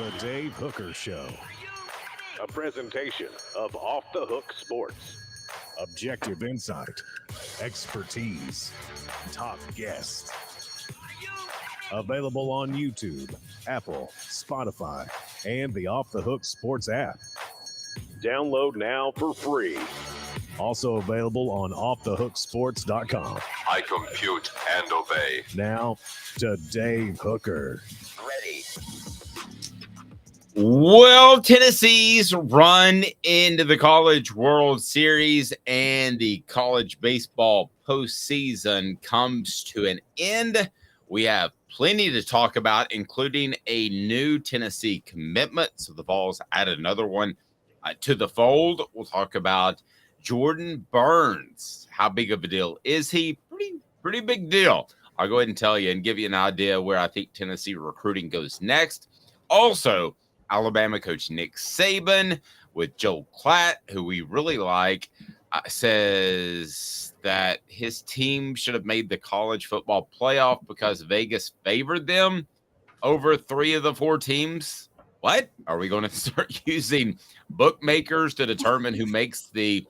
The Dave Hooker Show. A presentation of Off the Hook Sports. Objective insight, expertise, top guests. Available on YouTube, Apple, Spotify, and the Off the Hook Sports app. Download now for free. Also available on offthehooksports.com. I compute and obey. Now to Dave Hooker. Ready. Well, Tennessee's run into the College World Series and the college baseball postseason comes to an end. We have plenty to talk about, including a new Tennessee commitment. So the Vols added another one to the fold. We'll talk about Jordan Burns. How big of a deal is he? Pretty big deal. I'll go ahead and tell you and give you an idea where I think Tennessee recruiting goes next. Also, Alabama coach Nick Saban with Joel Klatt, who we really like, says that his team should have made the college football playoff because Vegas favored them over 3 of the 4 teams. What? Are we going to start using bookmakers to determine who makes the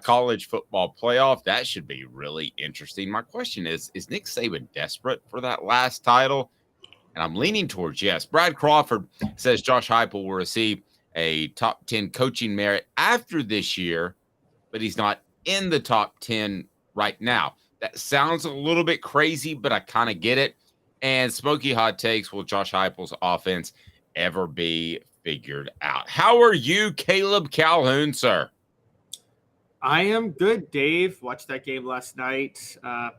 college football playoff? That should be really interesting. My question is Nick Saban desperate for that last title? And I'm leaning towards yes. Brad Crawford says Josh Heupel will receive a top 10 coaching merit after this year, but he's not in the top 10 right now. That sounds a little bit crazy, but I kind of get it. And Smoky Hot Takes, will Josh Heupel's offense ever be figured out? How are you, Caleb Calhoun, sir? I am good, Dave. Watched that game last night.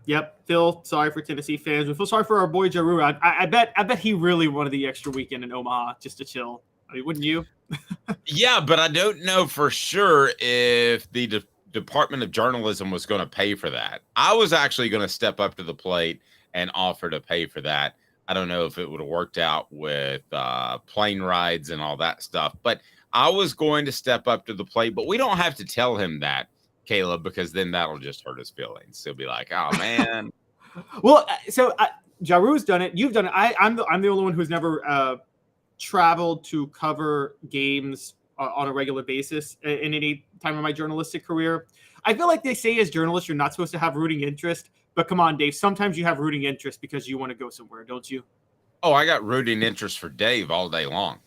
Yep, Phil, sorry for Tennessee fans. We feel sorry for our boy Jaru. I bet he really wanted the extra weekend in Omaha just to chill. I mean, wouldn't you? Yeah, but I don't know for sure if the Department of Journalism was going to pay for that. I was actually going to step up to the plate and offer to pay for that. I don't know if it would have worked out with plane rides and all that stuff, but I was going to step up to the plate. But we don't have to tell him that, Caleb, because then that'll just hurt his feelings. He'll be like, "Oh man." Well, so Jaru's done it. You've done it. I'm the only one who's never traveled to cover games on a regular basis in any time of my journalistic career. I feel like they say as journalists you're not supposed to have rooting interest, but come on, Dave. Sometimes you have rooting interest because you want to go somewhere, don't you? Oh, I got rooting interest for Dave all day long.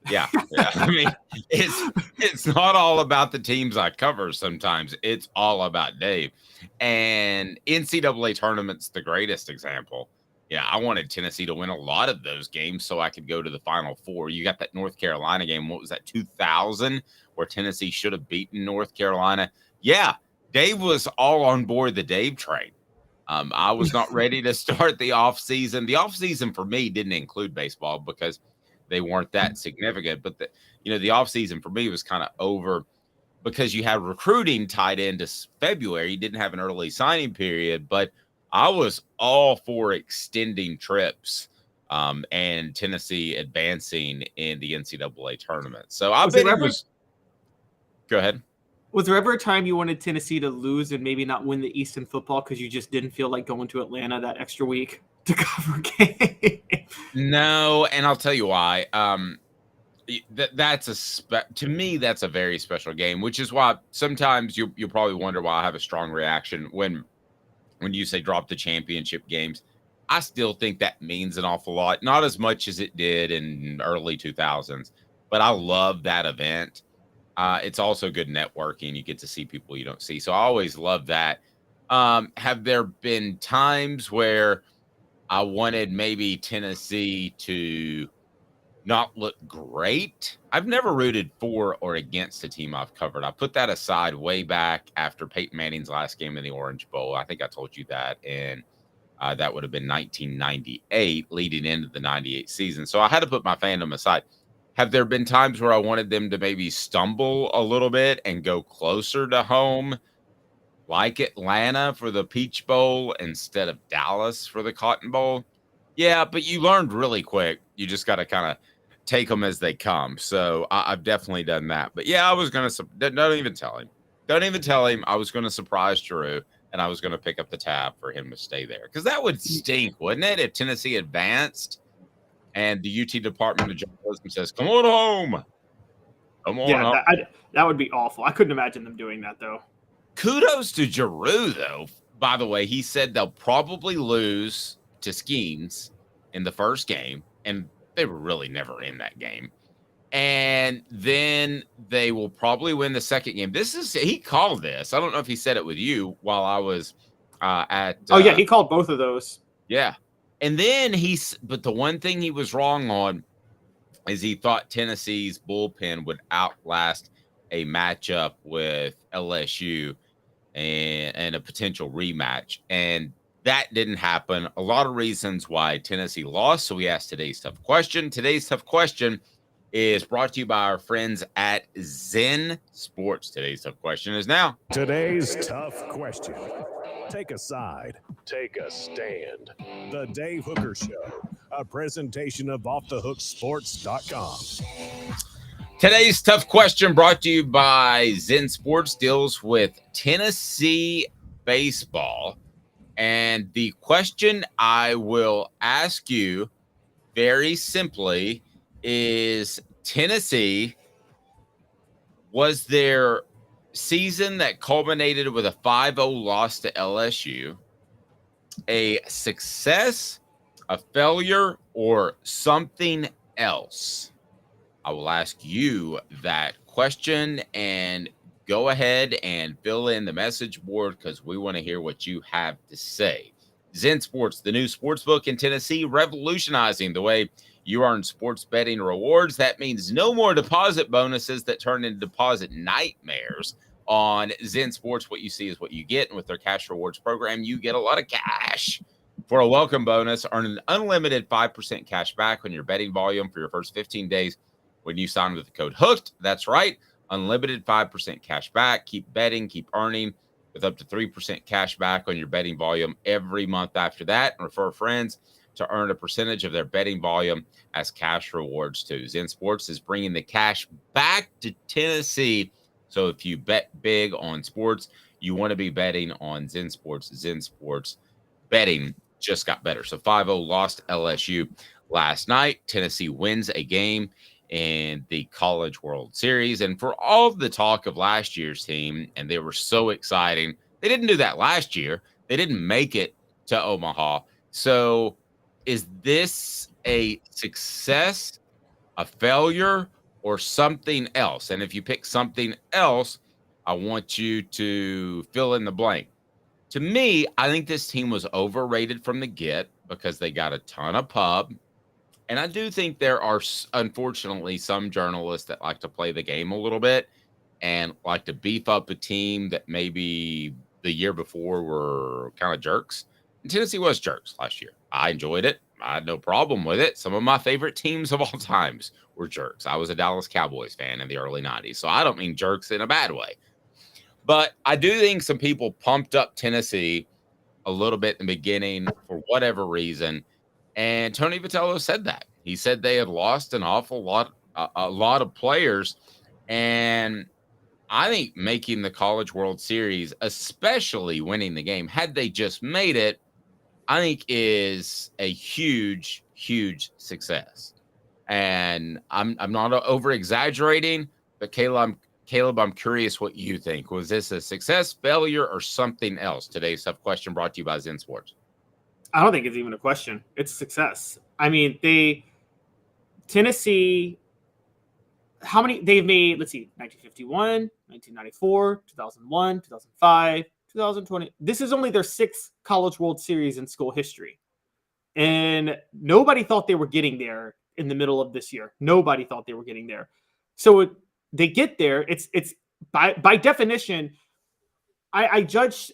Yeah. I mean, it's not all about the teams I cover sometimes. It's all about Dave. And NCAA tournament's the greatest example. Yeah, I wanted Tennessee to win a lot of those games so I could go to the Final Four. You got that North Carolina game. What was that, 2000, where Tennessee should have beaten North Carolina? Yeah, Dave was all on board the Dave train. I was not ready to start the offseason. The offseason for me didn't include baseball because they weren't that significant. But, the offseason for me was kind of over because you had recruiting tied into February. You didn't have an early signing period, but I was all for extending trips and Tennessee advancing in the NCAA tournament. So I bet it was – go ahead. Was there ever a time you wanted Tennessee to lose and maybe not win the Easton football because you just didn't feel like going to Atlanta that extra week to cover a game? No, and I'll tell you why. To me, that's a very special game, which is why sometimes you'll probably wonder why I have a strong reaction when you say drop the championship games. I still think that means an awful lot, not as much as it did in early 2000s, but I love that event. It's also good networking. You get to see people you don't see. So I always love that. Have there been times where I wanted maybe Tennessee to not look great? I've never rooted for or against a team I've covered. I put that aside way back after Peyton Manning's last game in the Orange Bowl. I think I told you that. And that would have been 1998 leading into the 98 season. So I had to put my fandom aside. Have there been times where I wanted them to maybe stumble a little bit and go closer to home, like Atlanta for the Peach Bowl instead of Dallas for the Cotton Bowl? Yeah, but you learned really quick. You just got to kind of take them as they come. So I've definitely done that. But yeah, I was going to – don't even tell him. Don't even tell him I was going to surprise Drew and I was going to pick up the tab for him to stay there. Because that would stink, wouldn't it, if Tennessee advanced and the UT Department of Journalism says, "Come on home, come on Yeah, home." that would be awful. I couldn't imagine them doing that though. Kudos to Giroux, though. By the way, he said they'll probably lose to Skeens in the first game, and they were really never in that game. And then they will probably win the second game. He called this. I don't know if he said it with you while I was at. Yeah, he called both of those. Yeah. And then but the one thing he was wrong on is he thought Tennessee's bullpen would outlast a matchup with LSU and a potential rematch. And that didn't happen. A lot of reasons why Tennessee lost. So we asked today's tough question. Today's tough question is brought to you by our friends at Zen Sports. Today's tough question is now. Today's tough question. Take a side. Take a stand. The Dave Hooker Show, a presentation of offthehooksports.com. Today's tough question brought to you by Zen Sports, deals with Tennessee baseball. And the question I will ask you very simply is, Tennessee, was their season that culminated with a 5-0 loss to LSU a success, a failure, or something else? I will ask you that question, and go ahead and fill in the message board because we want to hear what you have to say. Zen Sports, the new sports book in Tennessee, revolutionizing the way you earn sports betting rewards. That means no more deposit bonuses that turn into deposit nightmares. On Zen Sports, what you see is what you get. And with their cash rewards program, you get a lot of cash. For a welcome bonus, earn an unlimited 5% cash back on your betting volume for your first 15 days when you sign with the code HOOKED. That's right. Unlimited 5% cash back. Keep betting, keep earning with up to 3% cash back on your betting volume every month after that. And refer friends to earn a percentage of their betting volume as cash rewards too. Zen Sports is bringing the cash back to Tennessee. So if you bet big on sports, you want to be betting on Zen Sports. Zen Sports betting just got better. So 5-0 lost LSU last night. Tennessee wins a game in the College World Series. And for all of the talk of last year's team, and they were so exciting, they didn't do that last year. They didn't make it to Omaha. So is this a success, a failure, or something else? And if you pick something else, I want you to fill in the blank. To me, I think this team was overrated from the get because they got a ton of pub. And I do think there are, unfortunately, some journalists that like to play the game a little bit and like to beef up a team that maybe the year before were kind of jerks. And Tennessee was jerks last year. I enjoyed it. I had no problem with it. Some of my favorite teams of all times were jerks. I was a Dallas Cowboys fan in the early 90s, so I don't mean jerks in a bad way. But I do think some people pumped up Tennessee a little bit in the beginning for whatever reason. And Tony Vitello said that. He said they had lost an awful lot, a lot of players. And I think making the College World Series, especially winning the game, had they just made it, I think is a huge, huge success. And I'm not over exaggerating, but Caleb, I'm curious what you think. Was this a success, failure, or something else? Today's tough question brought to you by Zen Sports. I don't think it's even a question. It's a success. I mean, Tennessee, how many they've made? Let's see, 1951, 1994, 2001, 2005, 2020. This is only their 6th College World Series in school history. And nobody thought they were getting there in the middle of this year. Nobody thought they were getting there. So they get there. It's by definition, I judge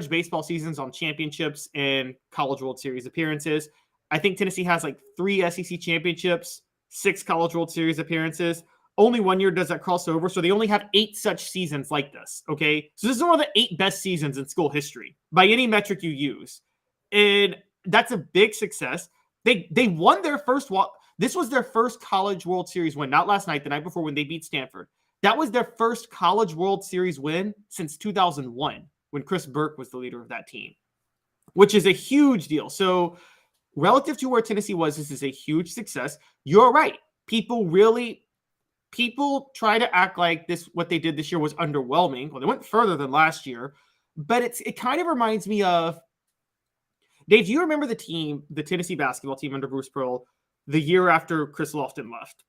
baseball seasons on championships and College World Series appearances. I think Tennessee has like 3 SEC championships, 6 College World Series appearances. Only 1 year does that cross over. So they only have 8 such seasons like this. Okay. So this is one of the 8 best seasons in school history by any metric you use. And that's a big success. They won their first This was their first College World Series win, not last night, the night before when they beat Stanford. That was their first College World Series win since 2001, when Chris Burke was the leader of that team, which is a huge deal. So relative to where Tennessee was, this is a huge success. You're right. People try to act like what they did this year was underwhelming. Well, they went further than last year, but it kind of reminds me of, Dave, do you remember the Tennessee basketball team under Bruce Pearl, the year after Chris Lofton left?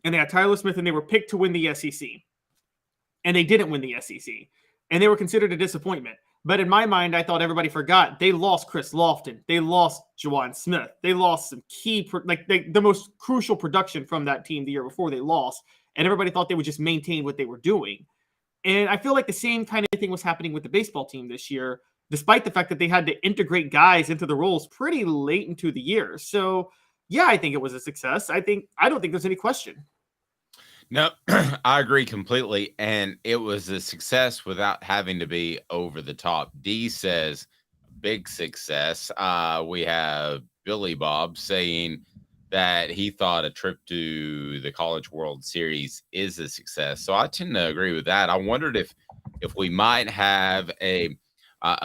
And they had Tyler Smith, and they were picked to win the SEC. And they didn't win the SEC. And they were considered a disappointment. But in my mind, I thought everybody forgot. They lost Chris Lofton. They lost Juwan Smith. They lost some key, the most crucial production from that team the year before they lost. And everybody thought they would just maintain what they were doing. And I feel like the same kind of thing was happening with the baseball team this year, despite the fact that they had to integrate guys into the roles pretty late into the year. So, yeah, I think it was a success. I don't think there's any question. No, I agree completely. And it was a success without having to be over the top. D says, big success. We have Billy Bob saying that he thought a trip to the College World Series is a success. So I tend to agree with that. I wondered if we might have a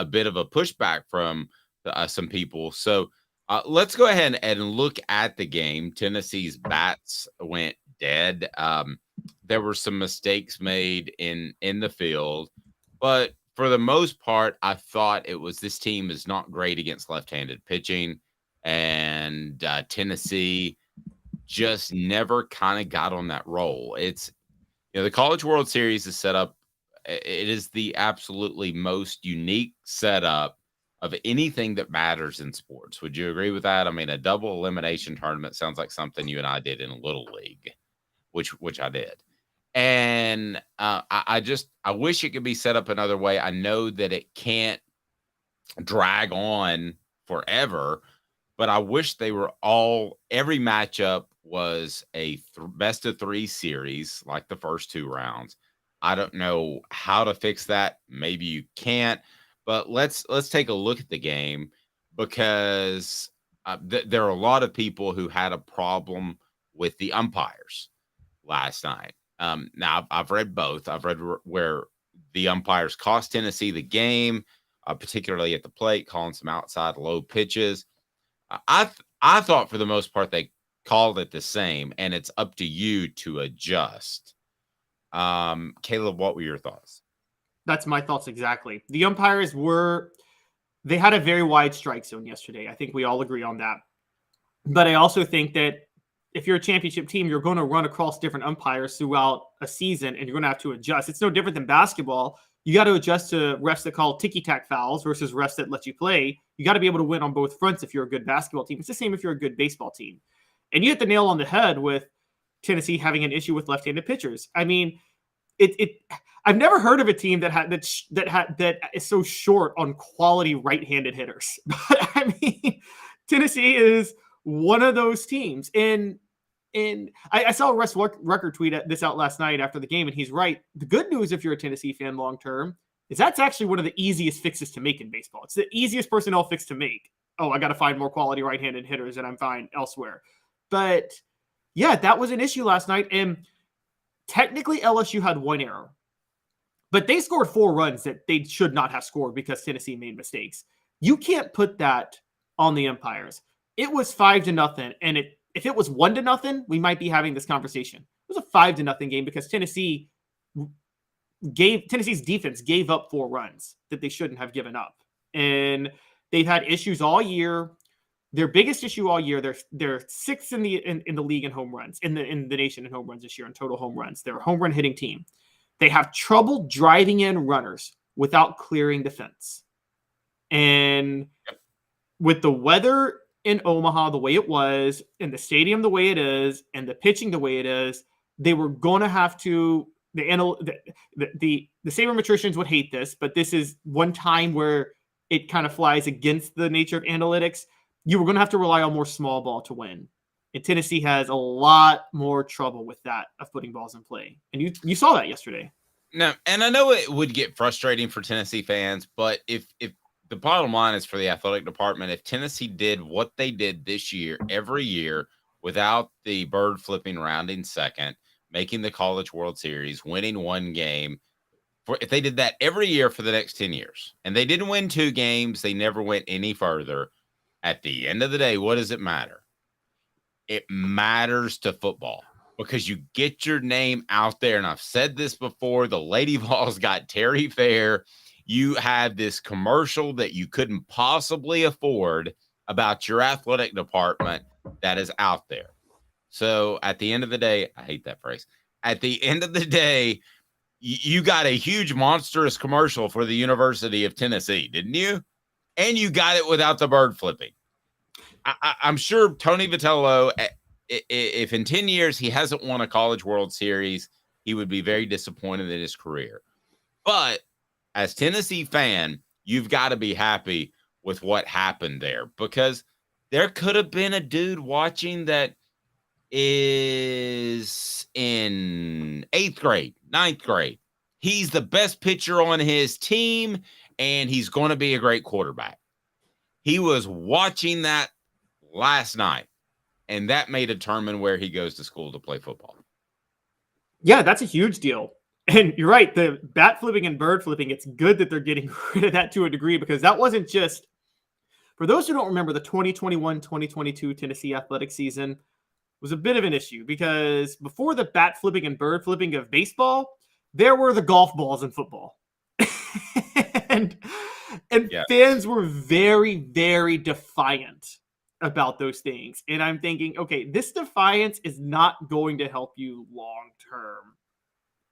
bit of a pushback from some people. So let's go ahead and look at the game. Tennessee's bats went dead. There were some mistakes made in the field, but for the most part, I thought this team is not great against left-handed pitching, and Tennessee just never kind of got on that roll. It's, the College World Series is set up. It is the absolutely most unique setup of anything that matters in sports. Would you agree with that? I mean, a double elimination tournament sounds like something you and I did in Little League, which I did. And I wish it could be set up another way. I know that it can't drag on forever, but I wish every matchup was a best of 3 series, like the first 2 rounds. I don't know how to fix that. Maybe you can't, but let's take a look at the game, because there are a lot of people who had a problem with the umpires last night. Now, I've read both. I've read where the umpires cost Tennessee the game, particularly at the plate, calling some outside low pitches. I thought for the most part they called it the same, and it's up to you to adjust. Caleb, what were your thoughts? That's my thoughts exactly. The umpires they had a very wide strike zone yesterday. I think we all agree on that. But I also think that if you're a championship team, you're going to run across different umpires throughout a season, and you're going to have to adjust. It's no different than basketball. You got to adjust to refs that call ticky-tack fouls versus refs that let you play. You got to be able to win on both fronts if you're a good basketball team. It's the same if you're a good baseball team. And you hit the nail on the head with Tennessee having an issue with left-handed pitchers. I mean, I've never heard of a team that is so short on quality right-handed hitters. But I mean, Tennessee is one of those teams. And I saw Russ Rucker tweet this out last night after the game, and he's right. The good news, if you're a Tennessee fan long-term, is that's actually one of the easiest fixes to make in baseball. It's the easiest personnel fix to make. Oh, I got to find more quality right-handed hitters, and I'm fine elsewhere. But yeah, that was an issue last night. And technically LSU had 1 error, but they scored 4 runs that they should not have scored because Tennessee made mistakes. You can't put that on the umpires. It was 5-0. And if it was 1-0, we might be having this conversation. It was a 5-0 game because Tennessee's defense gave up 4 runs that they shouldn't have given up. And they've had issues all year. Their biggest issue all year, they're 6th in the league in home runs, in the nation in home runs this year, in total home runs. They're a home run hitting team. They have trouble driving in runners without clearing the fence. And with the weather in Omaha the way it was, and the stadium the way it is, and the pitching the way it is, they were going to have to. The sabermetricians would hate this, but this is one time where it kind of flies against the nature of analytics. You were going to have to rely on more small ball to win. And Tennessee has a lot more trouble with that, of putting balls in play. And you saw that yesterday. No, and I know it would get frustrating for Tennessee fans, but if the bottom line is for the athletic department, if Tennessee did what they did this year, every year, without the bird flipping rounding second, making the College World Series, winning 1 game, if they did that every year for the next 10 years, and they didn't win 2 games, they never went any further, at the end of the day, what does it matter? It matters to football because you get your name out there. And I've said this before, the Lady Vols got Terry Fair. You have this commercial that you couldn't possibly afford about your athletic department that is out there. So at the end of the day, I hate that phrase. At the end of the day, you got a huge monstrous commercial for the University of Tennessee, didn't you? And you got it without the bird flipping. I'm sure Tony Vitello, if in 10 years he hasn't won a College World Series, he would be very disappointed in his career. But as Tennessee fan, you've got to be happy with what happened there because there could have been a dude watching that is in 8th grade, 9th grade. He's the best pitcher on his team, and he's going to be a great quarterback. He was watching that last night, and that may determine where he goes to school to play football. Yeah, that's a huge deal. And you're right, the bat flipping and bird flipping, it's good that they're getting rid of that to a degree because that wasn't just, for those who don't remember, the 2021-2022 Tennessee athletic season was a bit of an issue because before the bat flipping and bird flipping of baseball, there were the golf balls in football. and yeah. Fans were very, very defiant about those things. And I'm thinking, okay, this defiance is not going to help you long term.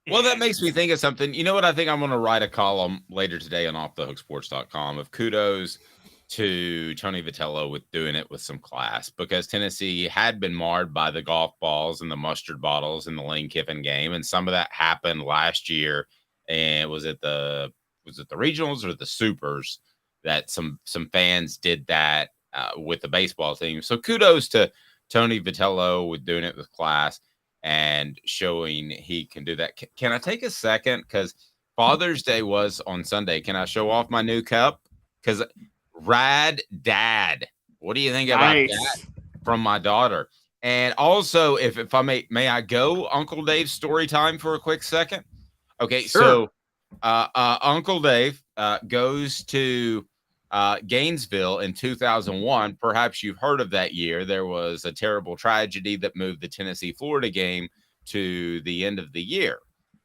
Well, that makes me think of something. You know what? I think I'm going to write a column later today on offthehooksports.com of kudos to Tony Vitello with doing it with some class because Tennessee had been marred by the golf balls and the mustard bottles in the Lane Kiffin game. And some of that happened last year. And was it the regionals or the supers that some fans did that with the baseball team? So kudos to Tony Vitello with doing it with class and showing he can do that. Can I take a second? Because Father's Day was on Sunday. Can I show off my new cup? Because Rad Dad. What do you think about that from my daughter? And also, if I may I go Uncle Dave's story time for a quick second? Okay, sure. So Uncle Dave goes to Gainesville in 2001. Perhaps you've heard of that year. There was a terrible tragedy that moved the Tennessee-Florida game to the end of the year.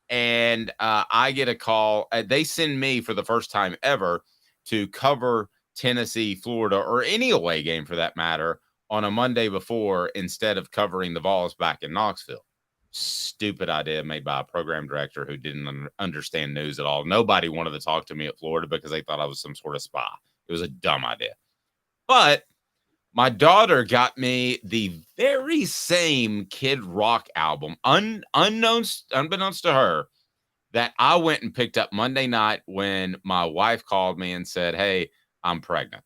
And I get a call. They send me for the first time ever to cover Tennessee, Florida, or any away game for that matter on a Monday before instead of covering the Vols back in Knoxville. Stupid idea made by a program director who didn't understand news at all. Nobody wanted to talk to me at Florida because they thought I was some sort of spy. It was a dumb idea. But my daughter got me the very same Kid Rock album, unbeknownst to her, that I went and picked up Monday night when my wife called me and said, "Hey, I'm pregnant."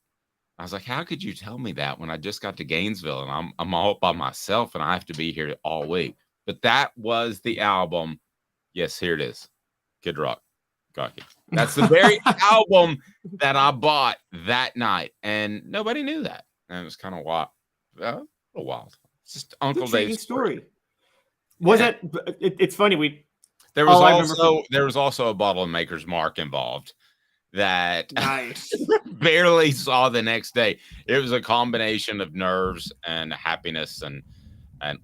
I was like, "How could you tell me that when I just got to Gainesville and I'm all by myself and I have to be here all week?" But that was the album. Yes, here it is. Kid Rock. Cocky. That's the very album that I bought that night. And nobody knew that. And it was kind of wild. A little wild. It's just Uncle Dave's story. Was it? It's funny. There was also a bottle of Maker's Mark involved that barely saw the next day. It was a combination of nerves and happiness and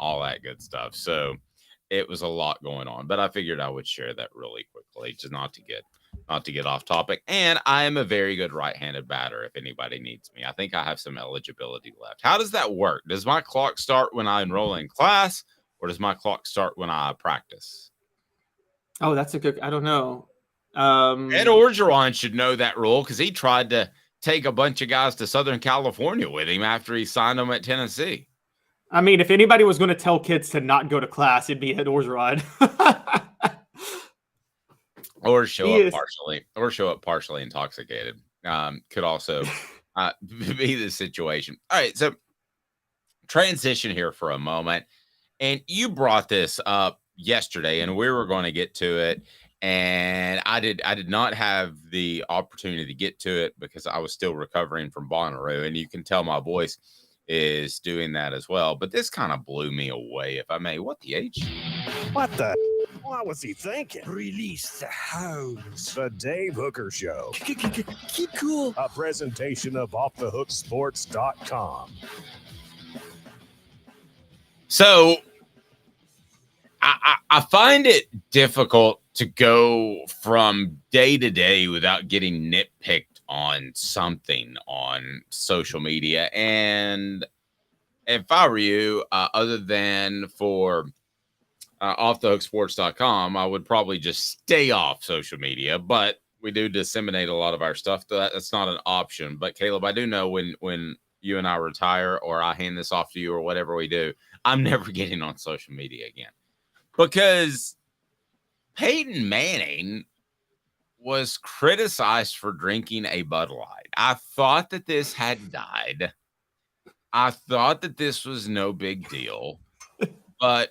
all that good stuff. So it was a lot going on, but I figured I would share that really quickly, just not to get off topic. And I am a very good right-handed batter if anybody needs me. I think I have some eligibility left. How does that work? Does my clock start when I enroll in class, or does my clock start when I practice? Oh, that's a good, I don't know. Ed Orgeron should know that rule because he tried to take a bunch of guys to Southern California with him after he signed them at Tennessee. I mean, if anybody was going to tell kids to not go to class, it'd be Ed Orgeron. Or show up partially intoxicated. Could also be the situation. All right, so transition here for a moment. And you brought this up yesterday, and we were going to get to it. And I did not have the opportunity to get to it because I was still recovering from Bonnaroo. And you can tell my voice is doing that as well. But this kind of blew me away, if I may. What the H? What the? What was he thinking? Release the hounds. The Dave Hooker Show, Keep cool. a presentation of offthehooksports.com. So I find it difficult to go from day to day without getting nitpicked on something on social media. And if I were you, other than for offthehooksports.com, I would probably just stay off social media. But we do disseminate a lot of our stuff. That's not an option. But Caleb, I do know when you and I retire, or I hand this off to you, or whatever we do, I'm never getting on social media again. Because Peyton Manning was criticized for drinking a Bud Light. I thought that this had died. I thought that this was no big deal. But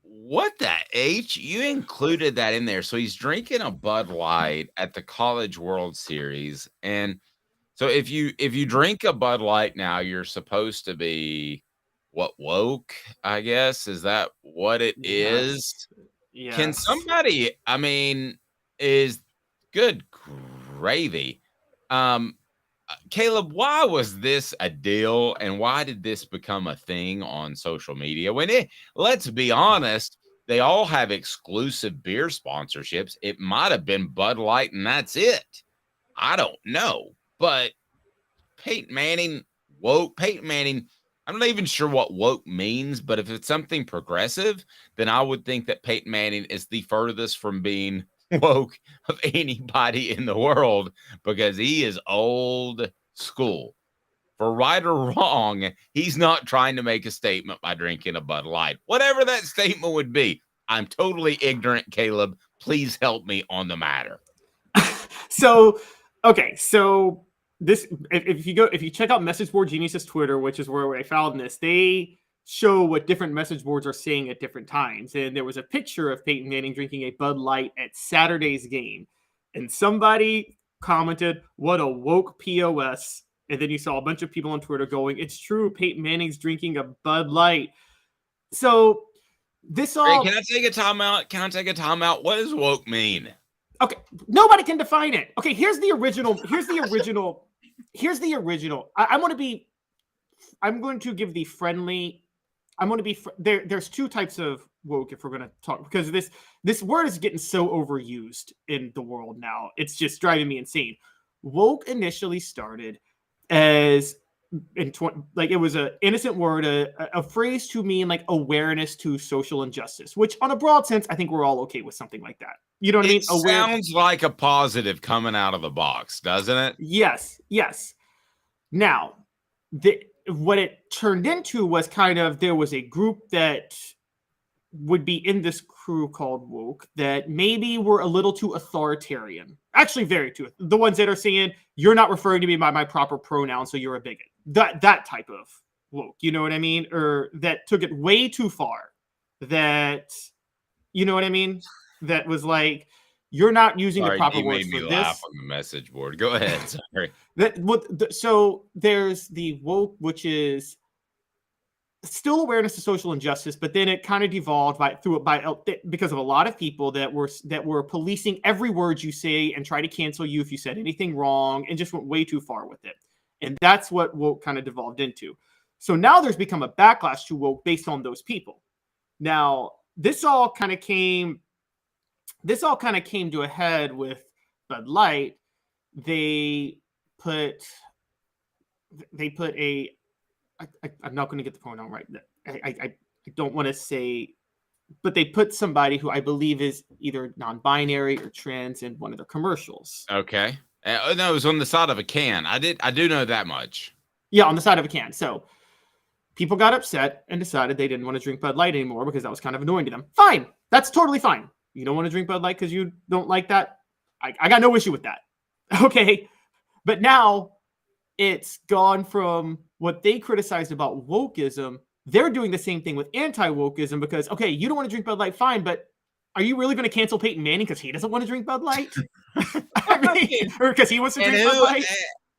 what the H? You included that in there. So he's drinking a Bud Light at the College World Series. And so if you drink a Bud Light now, you're supposed to be what, woke, I guess? Is that what it is? Yes. Can somebody, is good gravy. Caleb, why was this a deal, and why did this become a thing on social media? Let's be honest, they all have exclusive beer sponsorships. It might have been Bud Light, and that's it. I don't know. But Peyton Manning, woke. Peyton Manning, I'm not even sure what woke means, but if it's something progressive, then I would think that Peyton Manning is the furthest from being woke of anybody in the world, because he is old school. For right or wrong, he's not trying to make a statement by drinking a Bud Light. Whatever that statement would be, I'm totally ignorant, Caleb. Please help me on the matter. So this, if you check out Message Board Genius's Twitter, which is where I found this, they show what different message boards are saying at different times. And there was a picture of Peyton Manning drinking a Bud Light at Saturday's game. And somebody commented, "What a woke POS." And then you saw a bunch of people on Twitter going, "It's true, Peyton Manning's drinking a Bud Light." So this all... Hey, can I take a timeout? What does woke mean? Okay, nobody can define it. Okay, here's the original. I'm going to give the friendly. There's two types of woke, if we're going to talk, because this word is getting so overused in the world now. It's just driving me insane. Woke initially started as it was an innocent word, a phrase to mean like awareness to social injustice, which on a broad sense, I think we're all okay with something like that. You know what I mean? It sounds like a positive coming out of the box, doesn't it? Yes. Now, what it turned into was kind of, there was a group that would be in this crew called woke that maybe were a little too authoritarian. Actually, very too. The ones that are saying, "You're not referring to me by my proper pronoun, so you're a bigot." That type of woke, you know what I mean? Or that took it way too far. That, you know what I mean? That was like, you're not using the proper words for this. You made me laugh on the message board. Go ahead. Sorry. So there's the woke, which is still awareness of social injustice, but then it kind of devolved because of a lot of people that were policing every word you say and try to cancel you if you said anything wrong, and just went way too far with it. And that's what woke kind of devolved into. So now there's become a backlash to woke based on those people. Now, this all kind of came to a head with Bud Light. They put I'm not going to get the pronoun right. I don't want to say, but they put somebody who I believe is either non-binary or trans in one of their commercials. Okay. No, it was on the side of a can. I do know that much. Yeah, on the side of a can. So people got upset and decided they didn't want to drink Bud Light anymore because that was kind of annoying to them. Fine. That's totally fine. You don't want to drink Bud Light because you don't like that? I got no issue with that. Okay. But now it's gone from what they criticized about wokeism. They're doing the same thing with anti-wokeism because, okay, you don't want to drink Bud Light, fine, but are you really going to cancel Peyton Manning because he doesn't want to drink Bud Light? Or because he wants to drink Bud Light?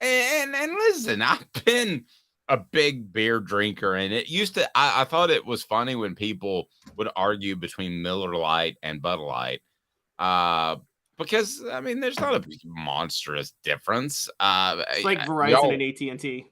And listen, I've been a big beer drinker, and it used to. I thought it was funny when people would argue between Miller Lite and Bud Light, because I mean, there's not a monstrous difference. It's like Verizon y'all, and AT&T.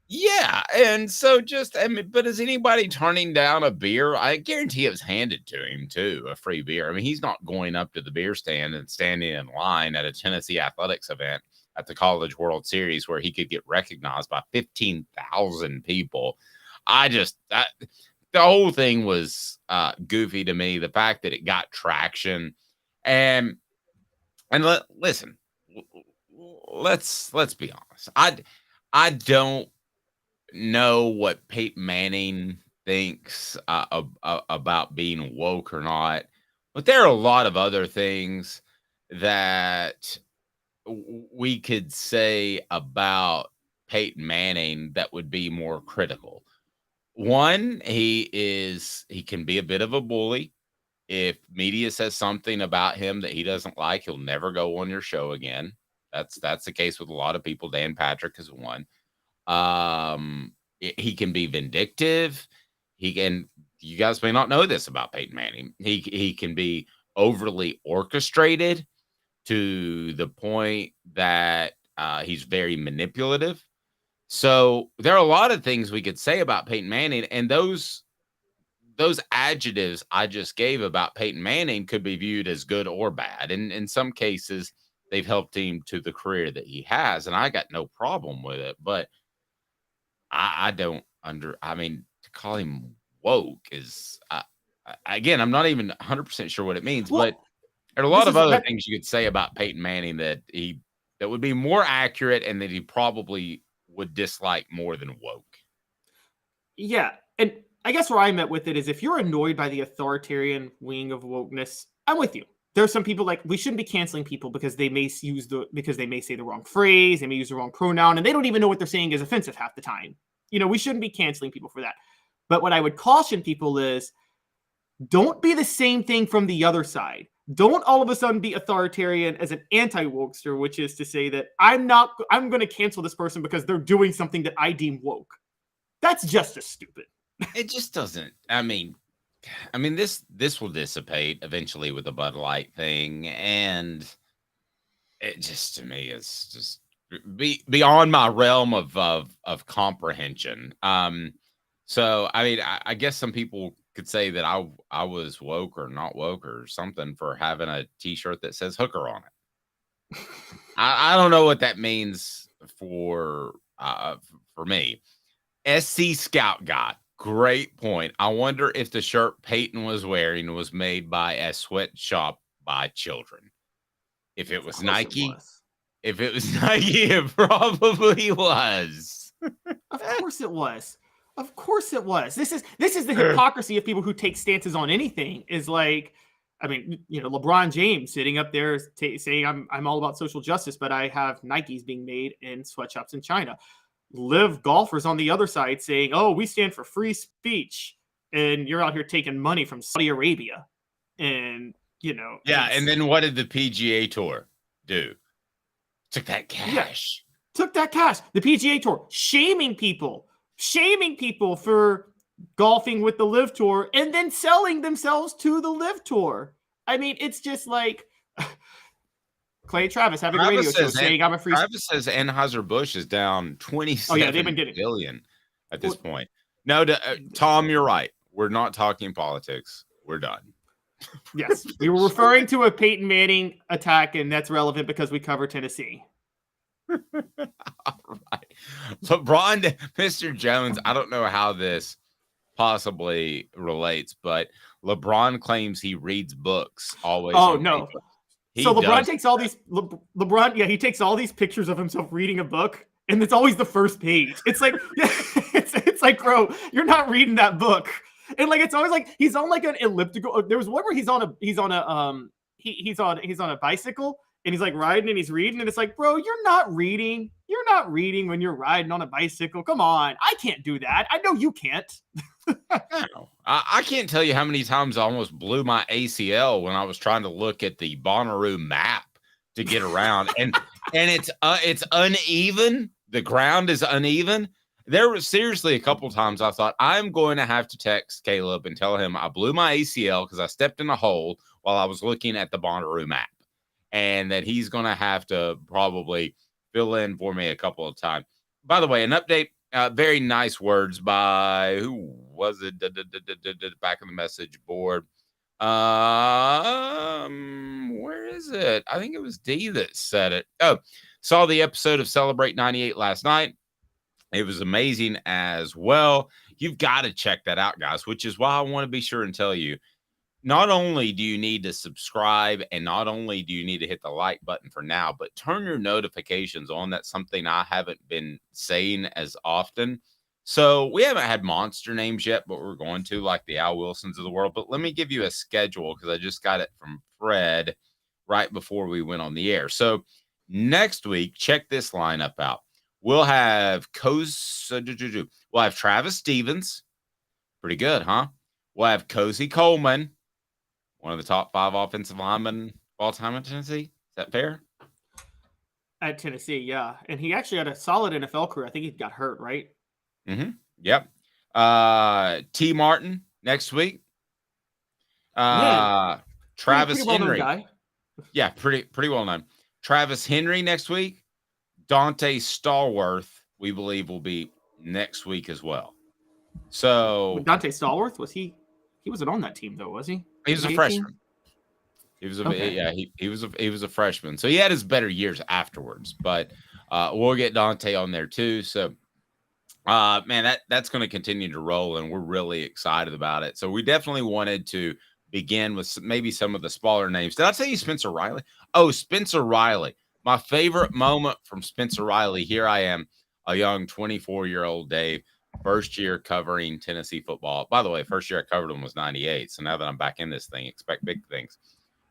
yeah, and so just I mean, but is anybody turning down a beer? I guarantee it was handed to him too, a free beer. I mean, he's not going up to the beer stand and standing in line at a Tennessee athletics event at the College World Series where he could get recognized by 15,000 people. The whole thing was goofy to me. The fact that it got traction, and listen, let's be honest. I don't know what Peyton Manning thinks about being woke or not, but there are a lot of other things that we could say about Peyton Manning that would be more critical. One, he can be a bit of a bully. If media says something about him that he doesn't like, he'll never go on your show again. That's the case with a lot of people. Dan Patrick is one. He can be vindictive. You guys may not know this about Peyton Manning. He can be overly orchestrated to the point that he's very manipulative. So there are a lot of things we could say about Peyton Manning, and those adjectives I just gave about Peyton Manning could be viewed as good or bad. And in some cases, they've helped him to the career that he has, and I got no problem with it. But I mean, to call him woke is, again, I'm not even 100% sure what it means, but there are a lot of other things you could say about Peyton Manning that would be more accurate and that he probably would dislike more than woke. Yeah. And I guess where I'm at with it is if you're annoyed by the authoritarian wing of wokeness, I'm with you. There are some people like we shouldn't be canceling people because they may say the wrong phrase, they may use the wrong pronoun, and they don't even know what they're saying is offensive half the time. We shouldn't be canceling people for that. But what I would caution people is don't be the same thing from the other side. Don't all of a sudden be authoritarian as an anti-wokester, which is to say that I'm going to cancel this person because they're doing something that I deem woke. That's just as stupid. It just doesn't. I mean, this will dissipate eventually with the Bud Light thing, and it just to me is just beyond my realm of comprehension. So I mean, I guess some people could say that I was woke or not woke or something for having a T-shirt that says hooker on it. I don't know what that means for me. SC Scout Guy, great point. I wonder if the shirt Peyton was wearing was made by a sweatshop by children. If it was Nike, it probably was. Of course it was. Of course it was. This is the hypocrisy of people who take stances on anything. Is like, I mean, LeBron James sitting up there saying I'm all about social justice, but I have Nikes being made in sweatshops in China. Live golfers on the other side saying, "Oh, we stand for free speech," and you're out here taking money from Saudi Arabia, and yeah. And then what did the PGA Tour do? Took that cash. Yeah, took that cash. The PGA Tour shaming people for golfing with the Live Tour and then selling themselves to the Live Tour. I mean, it's just like Clay Travis having a radio show saying I'm a free. Travis says Anheuser-Busch is down 27 billion at this point. No, Tom, you're right. We're not talking politics. We're done. Yes, we were referring to a Peyton Manning attack, and that's relevant because we cover Tennessee. All right. LeBron, Mr. Jones, I don't know how this possibly relates, but LeBron claims he reads books always. Oh, no. So LeBron takes all these he takes all these pictures of himself reading a book, and it's always the first page. It's like it's like, bro, you're not reading that book. And like it's always like he's on like an elliptical. There was one where he's on a bicycle and he's like riding and he's reading, and it's like, bro, you're not reading when you're riding on a bicycle. Come on, I can't do that. I know you can't. I can't tell you how many times I almost blew my ACL when I was trying to look at the Bonnaroo map to get around, and it's uneven. The ground is uneven, There was seriously a couple times I thought I'm going to have to text Caleb and tell him I blew my ACL because I stepped in a hole while I was looking at the Bonnaroo map, and that he's going to have to probably fill in for me a couple of times. By the way, an update, very nice words by, who was it? Back on the message board. Where is it? I think it was D that said it. Oh, saw the episode of Celebrate 98 last night. It was amazing as well. You've got to check that out, guys, which is why I want to be sure and tell you, not only do you need to subscribe and not only do you need to hit the like button for now, but turn your notifications on. That's something I haven't been saying as often. So we haven't had monster names yet, but we're going to, like the Al Wilsons of the world. But let me give you a schedule because I just got it from Fred right before we went on the air. So next week, check this lineup out. We'll have we'll have Travis Stevens. Pretty good, huh? We'll have Cozy Coleman, one of the top 5 offensive linemen of all time in Tennessee. Is that fair? At Tennessee, yeah. And he actually had a solid NFL career. I think he got hurt, right? Mm-hmm. Yep. T. Martin next week. Travis pretty Henry. Guy. Yeah, pretty well known. Travis Henry next week. Dante Stallworth, we believe, will be next week as well. So Dante Stallworth, he wasn't on that team though, was he? He was a freshman. He was he was a freshman. So he had his better years afterwards, but we'll get Dante on there too. So man, that's going to continue to roll, and we're really excited about it. So we definitely wanted to begin with maybe some of the smaller names. Did I tell you Spencer Riley? Oh, Spencer Riley. My favorite moment from Spencer Riley. Here I am, a young 24-year-old Dave, first year covering Tennessee football. By the way, first year I covered him was 98. So now that I'm back in this thing, expect big things.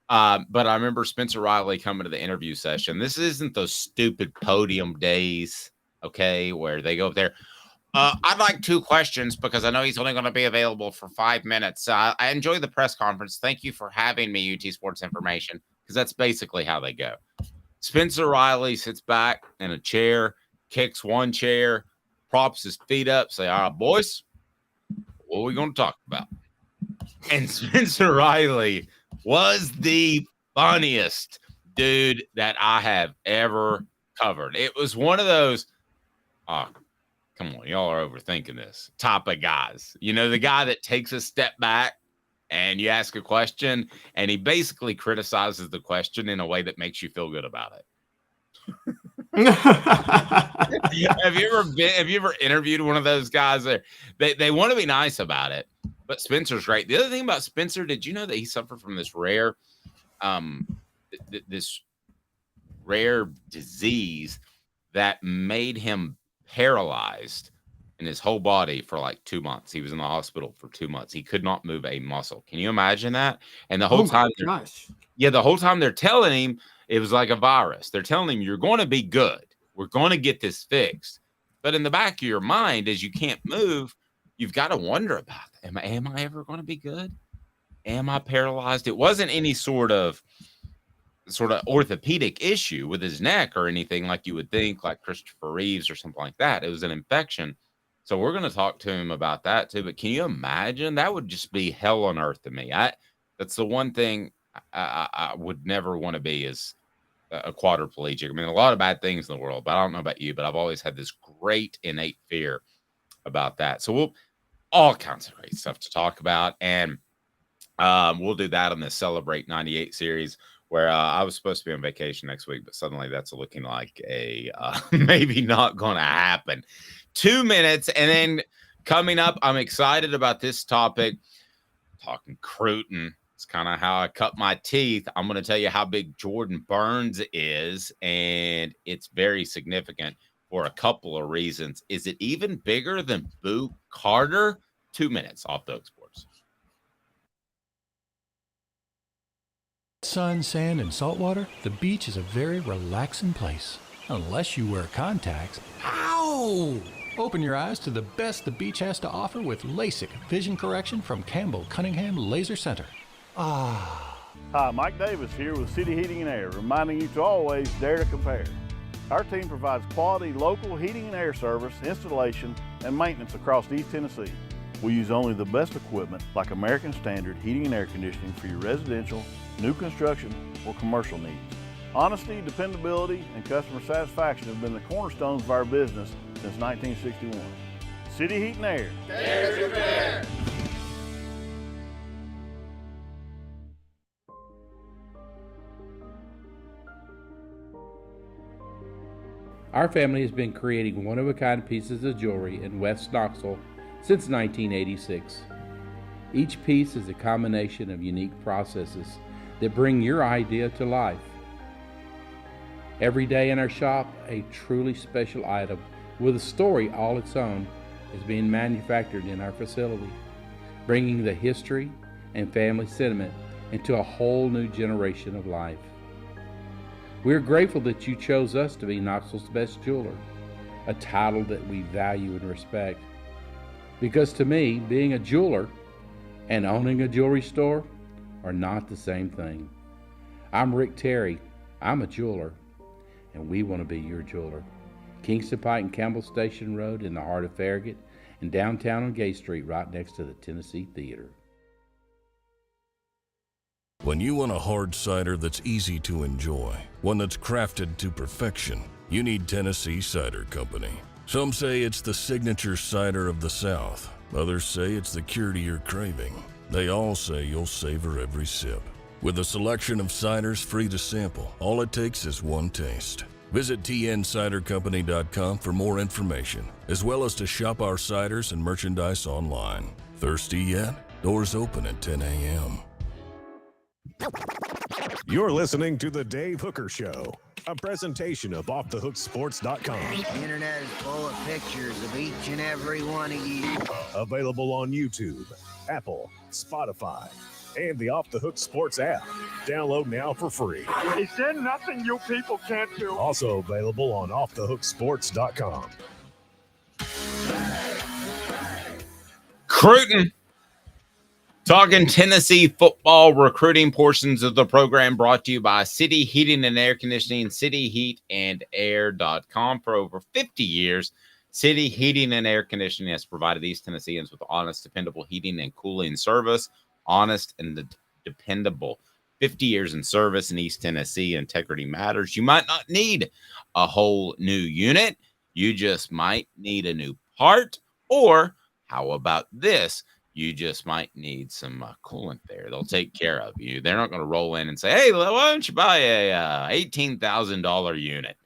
But I remember Spencer Riley coming to the interview session. This isn't those stupid podium days, okay, where they go up there. I'd like 2 questions because I know he's only going to be available for 5 minutes. I enjoy the press conference. Thank you for having me, UT Sports Information, because that's basically how they go. Spencer Riley sits back in a chair, kicks one chair, props his feet up, say, all right, boys, what are we going to talk about? And Spencer Riley was the funniest dude that I have ever covered. It was one of those, come on, y'all are overthinking this type of guys. You know, the guy that takes a step back and you ask a question and he basically criticizes the question in a way that makes you feel good about it. Have you ever interviewed one of those guys there? They want to be nice about it, but Spencer's great. The other thing about Spencer, did you know that he suffered from this rare disease that made him paralyzed in his whole body for like 2 months? He was in the hospital for 2 months. He could not move a muscle. Can you imagine that? And the whole time, the whole time they're telling him it was like a virus. They're telling him, you're going to be good. We're going to get this fixed. But in the back of your mind, as you can't move, you've got to wonder about it. Am I ever going to be good? Am I paralyzed? It wasn't any sort of orthopedic issue with his neck or anything like you would think, like Christopher Reeves or something like that. It was an infection. So we're going to talk to him about that too. But can you imagine? That would just be hell on earth to me. That's the one thing I would never want to be, is a quadriplegic. I mean, a lot of bad things in the world, but I don't know about you, but I've always had this great innate fear about that. So all kinds of great stuff to talk about. And we'll do that on the Celebrate 98 series, where I was supposed to be on vacation next week, but suddenly that's looking like a maybe not going to happen. 2 minutes, and then coming up, I'm excited about this topic, talking Cruton. It's kind of how I cut my teeth. I'm going to tell you how big Jordan Burns is, and it's very significant for a couple of reasons. Is it even bigger than Boo Carter? 2 minutes off Doug Sports. Sun, sand, and salt water, the beach is a very relaxing place. Unless you wear contacts. Ow! Open your eyes to the best the beach has to offer with LASIK vision correction from Campbell Cunningham Laser Center. Hi, Mike Davis here with City Heating and Air, reminding you to always dare to compare. Our team provides quality local heating and air service, installation, and maintenance across East Tennessee. We use only the best equipment like American Standard heating and air conditioning for your residential, new construction, or commercial needs. Honesty, dependability, and customer satisfaction have been the cornerstones of our business since 1961. City Heat and Air. There's your bear. Our family has been creating one-of-a-kind pieces of jewelry in West Knoxville since 1986. Each piece is a combination of unique processes that bring your idea to life. Every day in our shop, a truly special item with a story all its own is being manufactured in our facility, bringing the history and family sentiment into a whole new generation of life. We are grateful that you chose us to be Knoxville's best jeweler, a title that we value and respect. Because to me, being a jeweler and owning a jewelry store are not the same thing. I'm Rick Terry. I'm a jeweler, and we want to be your jeweler. Kingston Pike and Campbell Station Road in the heart of Farragut, and downtown on Gay Street right next to the Tennessee Theater. When you want a hard cider that's easy to enjoy, one that's crafted to perfection, you need Tennessee Cider Company. Some say it's the signature cider of the South. Others say it's the cure to your craving. They all say you'll savor every sip. With a selection of ciders free to sample, all it takes is one taste. Visit tncidercompany.com for more information, as well as to shop our ciders and merchandise online. Thirsty yet? Doors open at 10 a.m. You're listening to The Dave Hooker Show, a presentation of OffTheHookSports.com. The internet is full of pictures of each and every one of you. Available on YouTube, Apple, Spotify, and the Off the Hook Sports app. Download now for free. Is there nothing you people can't do? Also available on OffTheHookSports.com. Cruton. Talking Tennessee football recruiting portions of the program brought to you by City Heating and Air Conditioning, cityheatandair.com. For over 50 years, City Heating and Air Conditioning has provided East Tennesseans with honest, dependable heating and cooling service. Honest and dependable. 50 years in service in East Tennessee. Integrity matters. You might not need a whole new unit. You just might need a new part. Or how about this? You just might need some coolant there. They'll take care of you. They're not going to roll in and say, hey, why don't you buy a $18,000 unit?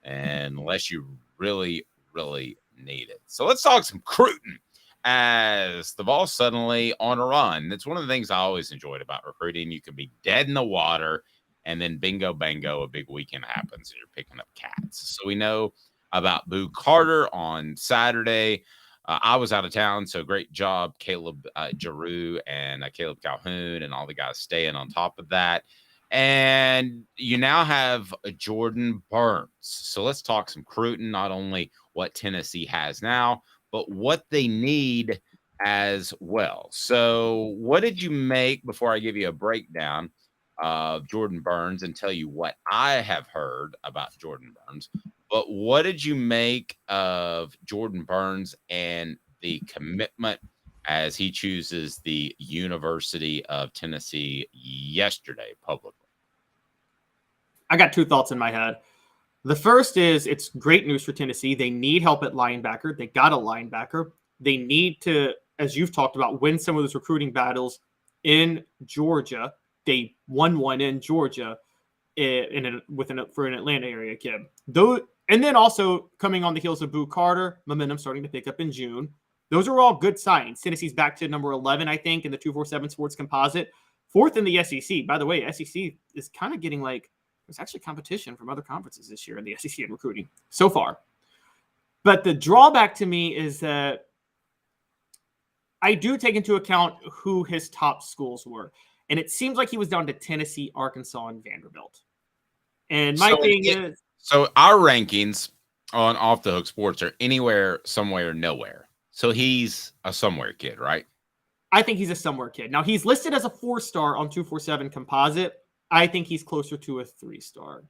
And unless you really, really need it. So let's talk some Cruton as the Vols suddenly on a run. That's one of the things I always enjoyed about recruiting. You could be dead in the water, and then bingo, bango, a big weekend happens, and you're picking up cats. So we know about Boo Carter on Saturday. I was out of town, so great job, Caleb Giroux and Caleb Calhoun and all the guys staying on top of that. And you now have Jordan Burns. So let's talk some Cruton, not only what Tennessee has now, but what they need as well. So what did you make, before I give you a breakdown of Jordan Burns and tell you what I have heard about Jordan Burns, but what did you make of Jordan Burns and the commitment as he chooses the University of Tennessee yesterday publicly? I got two thoughts in my head. The first is it's great news for Tennessee. They need help at linebacker. They got a linebacker. They need to, as you've talked about, win some of those recruiting battles in Georgia. They won one in Georgia for an Atlanta area kid. And then also coming on the heels of Boo Carter, momentum starting to pick up in June. Those are all good signs. Tennessee's back to number 11, I think, in the 247 Sports Composite. Fourth in the SEC. By the way, SEC is kind of getting like, there's actually competition from other conferences this year in the SEC in recruiting so far. But the drawback to me is that I do take into account who his top schools were. And it seems like he was down to Tennessee, Arkansas, and Vanderbilt. And my thing is... So our rankings on Off the Hook Sports are anywhere, somewhere, nowhere. So he's a somewhere kid, right? I think he's a somewhere kid. Now, he's listed as a 4-star on 247 Composite. I think he's closer to a 3-star.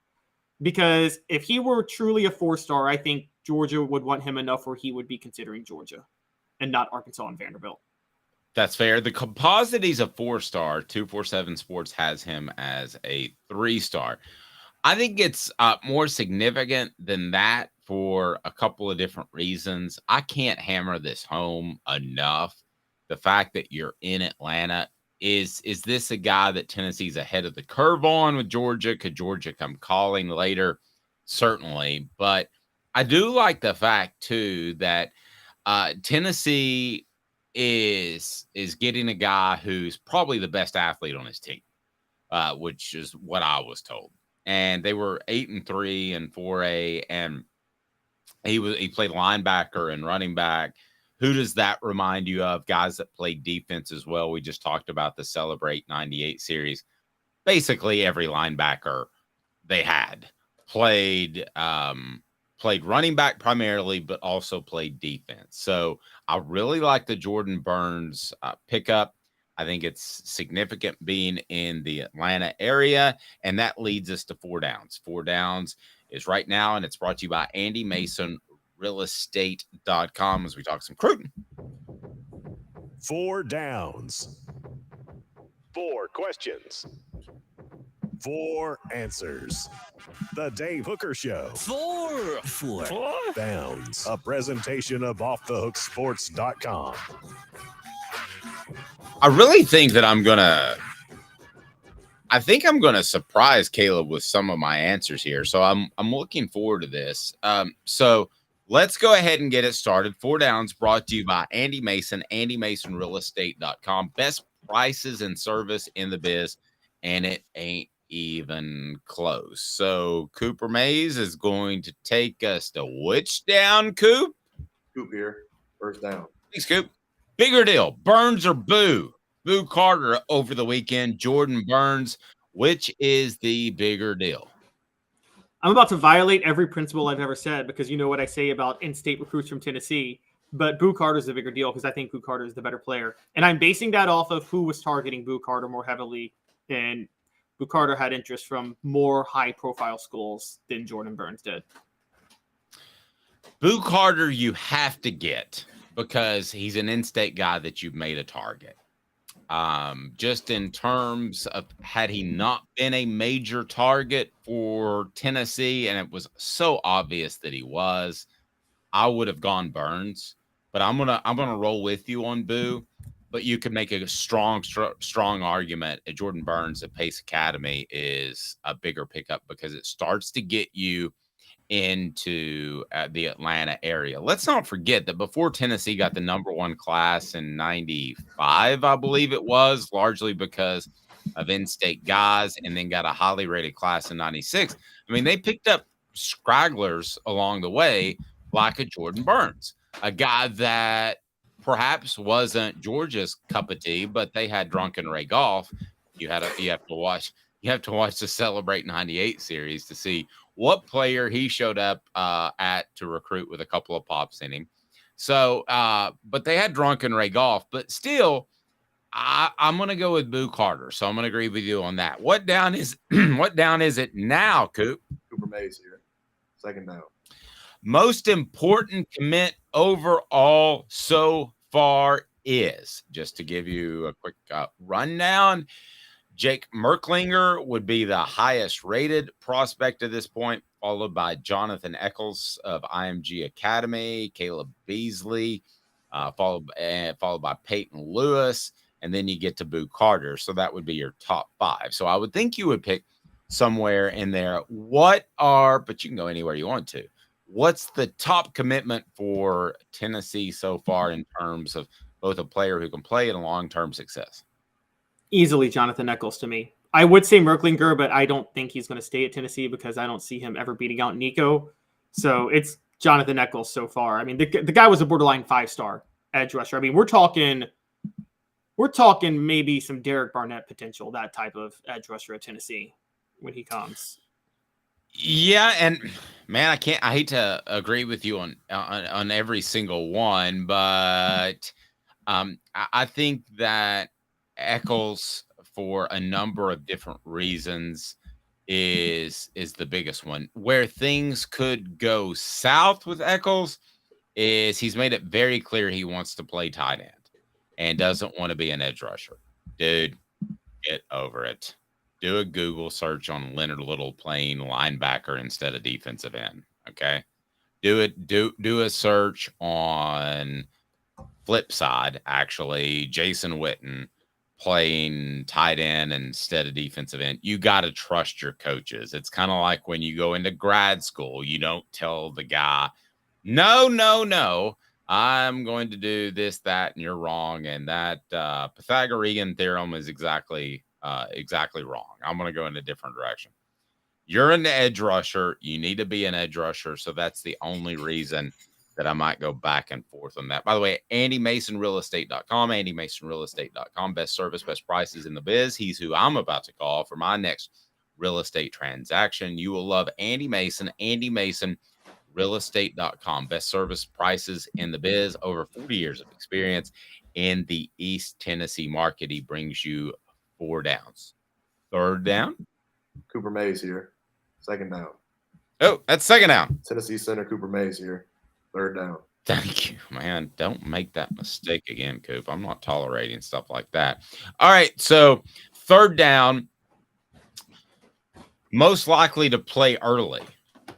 because if he were truly a 4-star, I think Georgia would want him enough where he would be considering Georgia and not Arkansas and Vanderbilt. That's fair. The composite, he's a 4-star. 247 Sports has him as a 3-star. I think it's more significant than that for a couple of different reasons. I can't hammer this home enough. The fact that you're in Atlanta, is this a guy that Tennessee's ahead of the curve on with Georgia? Could Georgia come calling later? Certainly. But I do like the fact, too, that Tennessee is getting a guy who's probably the best athlete on his team, which is what I was told. And they were 8-3 in 4A, and he played linebacker and running back. Who does that remind you of? Guys that played defense as well. We just talked about the Celebrate 98 series. Basically, every linebacker they had played running back primarily, but also played defense. So I really like the Jordan Burns pickup. I think it's significant being in the Atlanta area, and that leads us to 4 Downs. 4 Downs is right now, and it's brought to you by Andy Mason, realestate.com, as we talk some recruiting. 4 Downs. 4 questions. 4 answers. The Dave Hooker Show. 4 Downs. A presentation of offthehooksports.com. I really think that I'm going to surprise Caleb with some of my answers here. So I'm looking forward to this. So let's go ahead and get it started. 4 Downs brought to you by Andy Mason, andymasonrealestate.com. Best prices and service in the biz, and it ain't even close. So Cooper Mays is going to take us to which down, Coop? Coop here. First down. Thanks, Coop. Bigger deal, Burns or Boo? Boo Carter over the weekend, Jordan Burns. Which is the bigger deal? I'm about to violate every principle I've ever said because you know what I say about in-state recruits from Tennessee. But Boo Carter is the bigger deal because I think Boo Carter is the better player. And I'm basing that off of who was targeting Boo Carter more heavily. And Boo Carter had interest from more high-profile schools than Jordan Burns did. Boo Carter you have to get because he's an in-state guy that you've made a target. Just in terms of had he not been a major target for Tennessee, and it was so obvious that he was, I would have gone Burns. But I'm gonna roll with you on Boo. But you could make a strong argument at Jordan Burns at Pace Academy is a bigger pickup because it starts to get you into the Atlanta area. Let's not forget that before Tennessee got the #1 class in 95, I believe it was, largely because of in-state guys, and then got a highly rated class in 96. I mean, they picked up stragglers along the way, like a Jordan Burns, a guy that perhaps wasn't Georgia's cup of tea, but they had Drunken Ray Golf. You have to watch the Celebrate 98 series to see what player he showed up at to recruit with a couple of pops in him. So, but they had Drunken Ray Golf, but still, I'm going to go with Boo Carter. So I'm going to agree with you on that. What down is it now, Coop? Cooper Mays here. Second down. Most important commit overall so far is, just to give you a quick rundown, Jake Merklinger would be the highest rated prospect at this point, followed by Jonathan Eccles of IMG Academy, Caleb Beasley, followed by Peyton Lewis, and then you get to Boo Carter. So that would be your top 5. So I would think you would pick somewhere in there. But you can go anywhere you want to. What's the top commitment for Tennessee so far in terms of both a player who can play and long-term success? Easily Jonathan Eccles to me. I would say Merklinger, but I don't think he's going to stay at Tennessee because I don't see him ever beating out Nico. So it's Jonathan Eccles so far. I mean, the guy was a borderline 5-star edge rusher. I mean, we're talking maybe some Derek Barnett potential, that type of edge rusher at Tennessee when he comes. Yeah, and man, I hate to agree with you on every single one, but I think that Eccles, for a number of different reasons, is the biggest one. Where things could go south with Eccles is he's made it very clear he wants to play tight end and doesn't want to be an edge rusher. Dude, get over it. Do a Google search on Leonard Little playing linebacker instead of defensive end. Okay. Do a search on flip side, actually, Jason Witten playing tight end instead of defensive end. You got to trust your coaches. It's kind of like when you go into grad school, you don't tell the guy, no, I'm going to do this, that, and you're wrong. And that Pythagorean theorem is exactly wrong. I'm going to go in a different direction. You're an edge rusher. You need to be an edge rusher. So that's the only reason that I might go back and forth on that. By the way, AndyMasonRealEstate.com, AndyMasonRealEstate.com, best service, best prices in the biz. He's who I'm about to call for my next real estate transaction. You will love Andy Mason, AndyMasonRealEstate.com, best service prices in the biz, over 40 years of experience in the East Tennessee market. He brings you 4 downs. Third down. Cooper Mays here. Second down. Oh, that's second down. Tennessee center Cooper Mays here. Third down. Thank you, man. Don't make that mistake again, Coop. I'm not tolerating stuff like that. All right, so third down, most likely to play early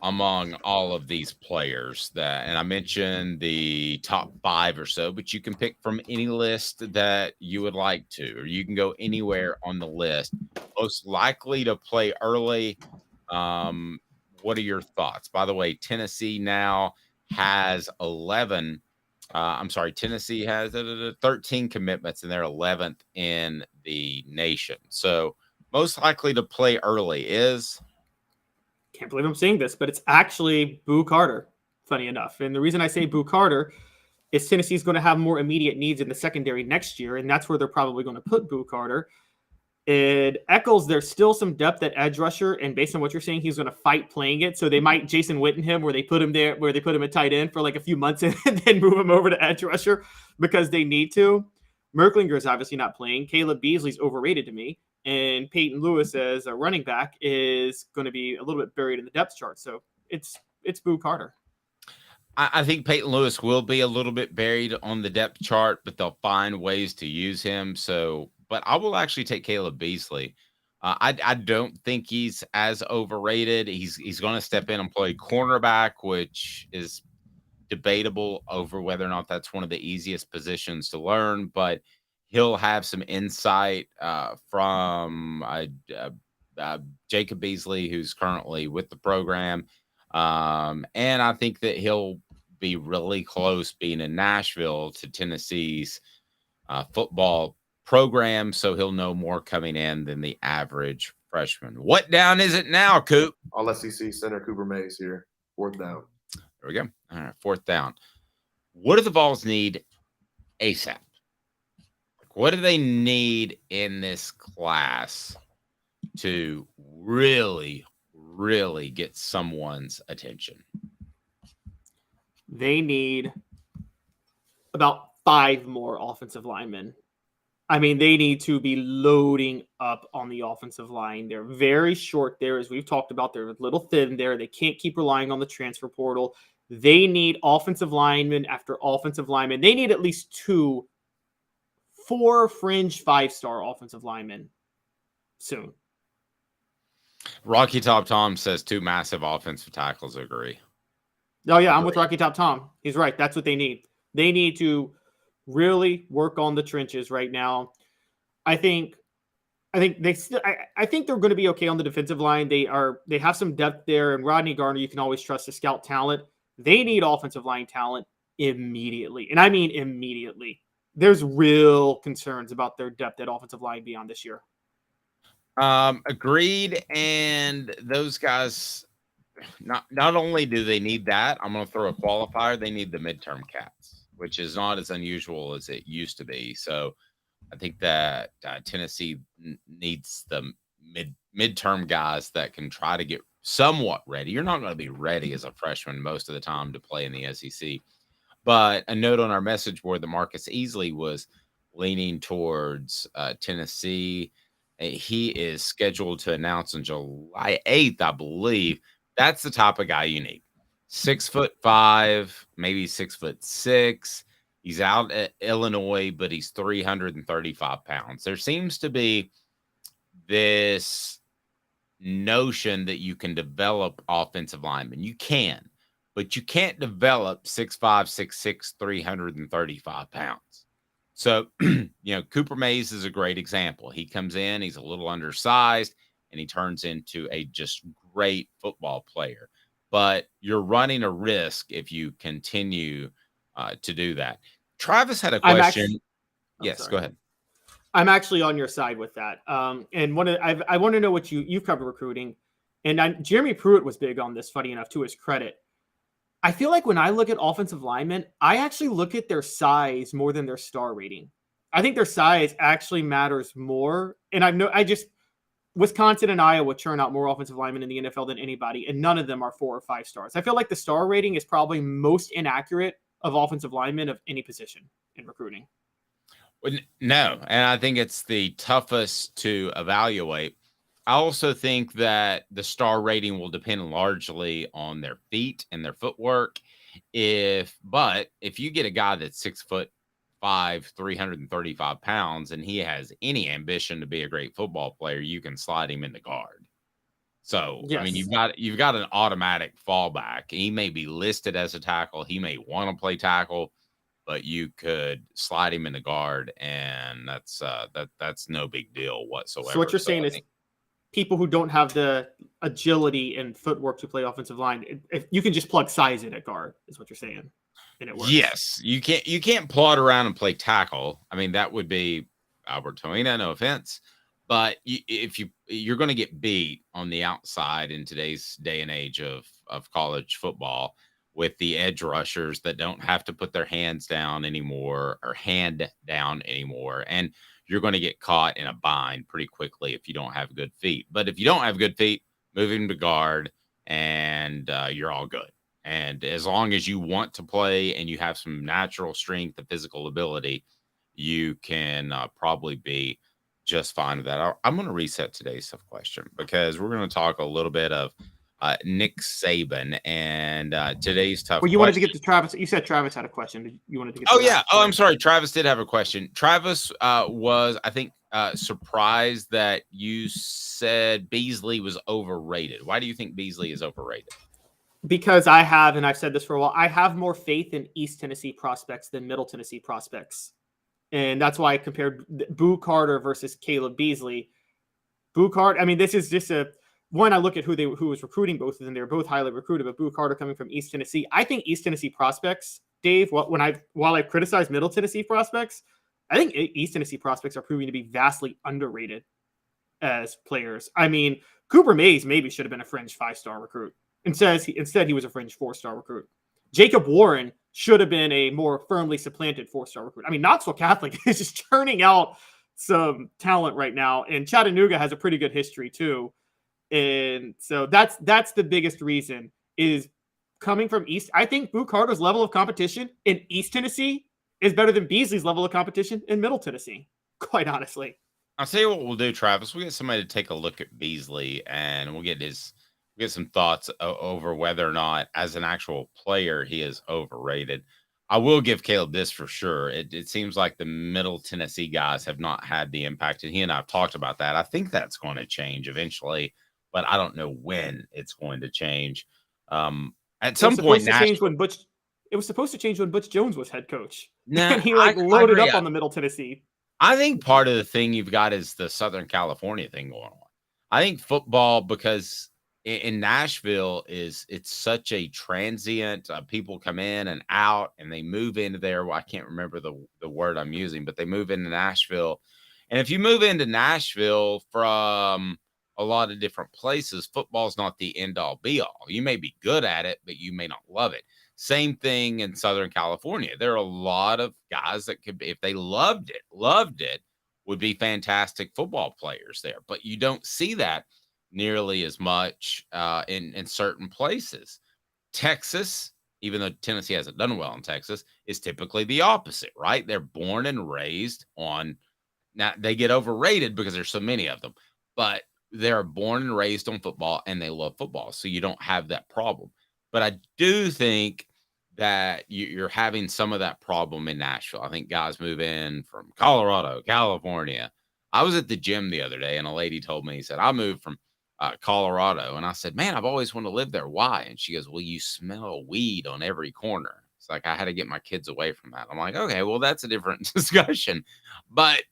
among all of these players that, and I mentioned the top 5 or so, but you can pick from any list that you would like to, or you can go anywhere on the list. Most likely to play early. What are your thoughts? By the way, Tennessee now has 11. Tennessee has 13 commitments, and they're 11th in the nation. So most likely to play early is. Can't believe I'm saying this, but it's actually Boo Carter, funny enough. And the reason I say Boo Carter is Tennessee's going to have more immediate needs in the secondary next year, and that's where they're probably going to put Boo Carter. And Eccles, there's still some depth at edge rusher, and based on what you're saying, he's going to fight playing it. So they might Jason Witten him, where they put him at tight end for like a few months and then move him over to edge rusher because they need to. Merklinger is obviously not playing. Caleb Beasley's overrated to me. And Peyton Lewis as a running back is going to be a little bit buried in the depth chart. So it's Boo Carter. I think Peyton Lewis will be a little bit buried on the depth chart, but they'll find ways to use him. So, but I will actually take Caleb Beasley. I don't think he's as overrated. He's going to step in and play cornerback, which is debatable over whether or not that's one of the easiest positions to learn, but he'll have some insight from Jacob Beasley, who's currently with the program. And I think that he'll be really close, being in Nashville, to Tennessee's football program. So he'll know more coming in than the average freshman. What down is it now, Coop? All SEC center Cooper Mays here. Fourth down. There we go. All right, fourth down. What do the Vols need ASAP? What do they need in this class to really, really get someone's attention? They need about 5 more offensive linemen. I mean, they need to be loading up on the offensive line. They're very short there, as we've talked about. They're a little thin there. They can't keep relying on the transfer portal. They need offensive linemen after offensive linemen. They need at least 4 fringe 5-star offensive linemen soon. Rocky Top Tom says 2 massive offensive tackles. Agree. Oh, yeah, I'm with Rocky Top Tom. He's right. That's what they need. They need to really work on the trenches right now. I think they're going to be okay on the defensive line. They have some depth there, and Rodney Garner, you can always trust to scout talent. They need offensive line talent immediately. And I mean immediately. There's real concerns about their depth at offensive line beyond this year. Agreed. And those guys, not only do they need that, I'm going to throw a qualifier, they need the midterm cats, which is not as unusual as it used to be. So I think that Tennessee needs the midterm guys that can try to get somewhat ready. You're not going to be ready as a freshman most of the time to play in the SEC. But a note on our message board that Marcus Easley was leaning towards Tennessee He is scheduled to announce on July 8th, I believe. That's the type of guy you need. 6'5", maybe 6'6". He's out at Illinois, but he's 335 pounds. There seems to be this notion that you can develop offensive linemen. You can, but you can't develop 6'5", 6'6", 335 pounds. So, Cooper Mays is a great example. He comes in, he's a little undersized, and he turns into a just great football player. But you're running a risk if you continue to do that. Travis had a question. Yes, go ahead. I'm actually on your side with that. And I want to know what you've covered recruiting. And Jeremy Pruitt was big on this, funny enough, to his credit. I feel like when I look at offensive linemen, I actually look at their size more than their star rating. I think their size actually matters more. And Wisconsin and Iowa churn out more offensive linemen in the NFL than anybody, and none of them are 4 or 5 stars. I feel like the star rating is probably most inaccurate of offensive linemen of any position in recruiting. No, and I think it's the toughest to evaluate. I also think that the star rating will depend largely on their feet and their footwork. But if you get a guy that's 6'5", 335 pounds, and he has any ambition to be a great football player, you can slide him in the guard. So, yes. I mean, you've got an automatic fallback. He may be listed as a tackle. He may want to play tackle, but you could slide him in the guard, and that's no big deal whatsoever. So what you're saying is people who don't have the agility and footwork to play offensive line, if you can just plug size in at guard, is what you're saying, and it works. Yes, you can't plod around and play tackle. I mean, that would be Albert Toina, no offense, but if you're going to get beat on the outside in today's day and age of college football with the edge rushers that don't have to put their hands down anymore or hand down anymore, and you're going to get caught in a bind pretty quickly if you don't have good feet. But if you don't have good feet, move him to guard, and you're all good. And as long as you want to play and you have some natural strength and physical ability, you can probably be just fine with that. I'm going to reset today's tough question because we're going to talk a little bit of Nick Saban and today's tough. Well, you wanted to get to Travis. You said Travis had a question. You wanted to get. Oh yeah. Oh, I'm sorry. Travis did have a question. Travis was, I think, surprised that you said Beasley was overrated. Why do you think Beasley is overrated? Because I have, and I've said this for a while, I have more faith in East Tennessee prospects than Middle Tennessee prospects, and that's why I compared Boo Carter versus Caleb Beasley. Boo Carter. I mean, this is just one, I look at who was recruiting both of them. They were both highly recruited, but Boo Carter coming from East Tennessee. I think East Tennessee prospects, Dave, while I criticize Middle Tennessee prospects, I think East Tennessee prospects are proving to be vastly underrated as players. I mean, Cooper Mays maybe should have been a fringe 5-star recruit. Instead, he was a fringe 4-star recruit. Jacob Warren should have been a more firmly supplanted 4-star recruit. I mean, Knoxville Catholic is just churning out some talent right now, and Chattanooga has a pretty good history too. And so that's the biggest reason is coming from East. I think Boo Carter's level of competition in East Tennessee is better than Beasley's level of competition in Middle Tennessee, quite honestly. I'll tell you what we'll do, Travis. We'll get somebody to take a look at Beasley, and we'll get some thoughts over whether or not, as an actual player, he is overrated. I will give Caleb this for sure. It seems like the Middle Tennessee guys have not had the impact, and he and I have talked about that. I think that's going to change eventually, but I don't know when it's going to change. At some point, it was supposed to change when Butch Jones was head coach. Nah, and he loaded up on the Middle Tennessee. I think part of the thing you've got is the Southern California thing going on. I think football, because in Nashville it's such a transient, people come in and out and they move into there. Well, I can't remember the word I'm using, but they move into Nashville. And if you move into Nashville from a lot of different places, football's not the end all be all. You may be good at it, but you may not love it. Same thing in Southern California. There are a lot of guys that could be, if they loved it, would be fantastic football players there. But you don't see that nearly as much in certain places. Texas, even though Tennessee hasn't done well in Texas, is typically the opposite, right? They're born and raised on Now, they get overrated because there's so many of them, but they're born and raised on football and they love football. So you don't have that problem. But I do think that you're having some of that problem in Nashville. I think guys move in from Colorado, California. I was at the gym the other day and a lady told me, he said, I moved from Colorado. And I said, man, I've always wanted to live there. Why? And she goes, well, you smell weed on every corner. It's like, I had to get my kids away from that. I'm like, okay, well, that's a different discussion. But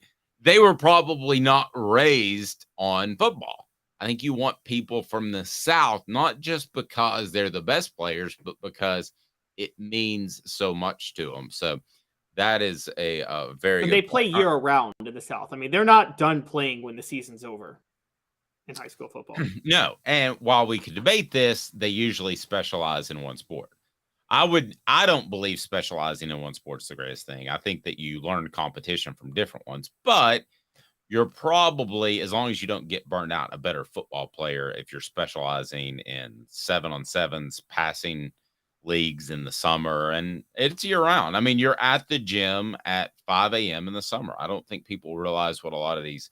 they were probably not raised on football. I think you want people from the South, not just because they're the best players, but because it means so much to them. So that is a very and good they play point. year round in the South. I mean, they're not done playing when the season's over in high school football. No. And while we could debate this, they usually specialize in one sport. I don't believe specializing in one sport is the greatest thing. I think that you learn competition from different ones, but you're probably, as long as you don't get burned out, a better football player if you're specializing in 7-on-7s, passing leagues in the summer, and it's year round. I mean, you're at the gym at 5 a.m. in the summer. I don't think people realize what a lot of these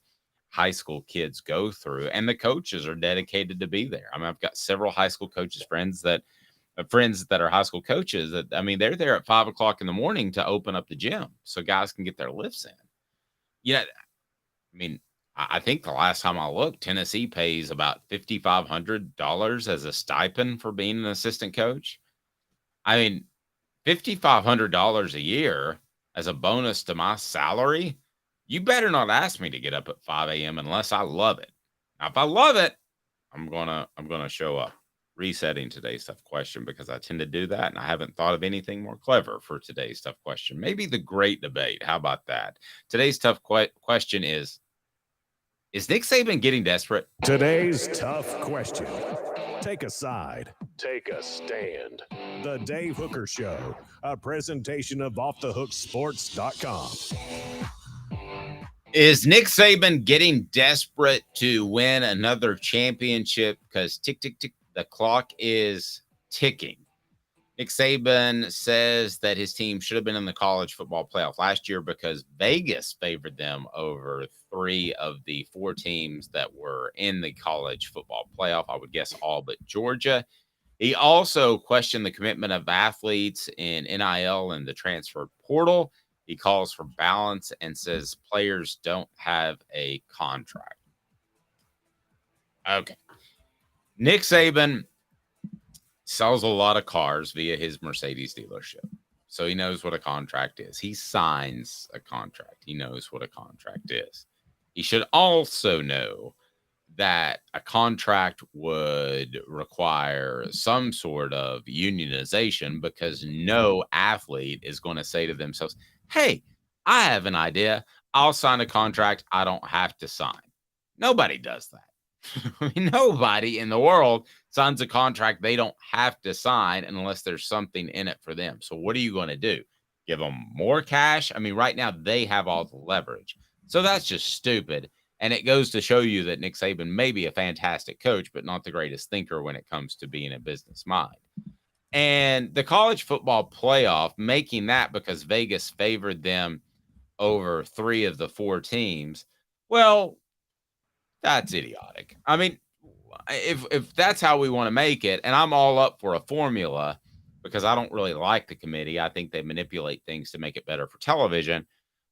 high school kids go through, and the coaches are dedicated to be there. I mean, I've got several high school coaches, friends that are high school coaches that, I mean, they're there at 5 o'clock in the morning to open up the gym so guys can get their lifts in. Yeah. I mean, I think the last time I looked, Tennessee pays about $5,500 as a stipend for being an assistant coach. I mean, $5,500 a year as a bonus to my salary. You better not ask me to get up at 5 a.m. unless I love it. Now, if I love it, I'm gonna show up. Resetting today's tough question because I tend to do that, and I haven't thought of anything more clever for today's tough question. Maybe the great debate. How about that? Today's tough question is Nick Saban getting desperate? Today's tough question. Take a side. Take a stand. The Dave Hooker Show, a presentation of OffTheHookSports.com. Is Nick Saban getting desperate to win another championship? Because tick, tick, tick, the clock is ticking. Nick Saban says that his team should have been in the college football playoff last year because Vegas favored them over 3 of the 4 teams that were in the college football playoff. I would guess all but Georgia. He also questioned the commitment of athletes in NIL and the transfer portal. He calls for balance and says players don't have a contract. Okay. Nick Saban sells a lot of cars via his Mercedes dealership. So he knows what a contract is. He signs a contract. He knows what a contract is. He should also know that a contract would require some sort of unionization because no athlete is going to say to themselves, hey, I have an idea. I'll sign a contract I don't have to sign. Nobody does that. I mean, nobody in the world signs a contract they don't have to sign unless there's something in it for them. So what are you going to do? Give them more cash? I mean, right now they have all the leverage. So that's just stupid. And it goes to show you that Nick Saban may be a fantastic coach, but not the greatest thinker when it comes to being a business mind. And the college football playoff, making that because Vegas favored them over 3 of the 4 teams, well, that's idiotic. I mean, if that's how we want to make it, and I'm all up for a formula because I don't really like the committee. I think they manipulate things to make it better for television.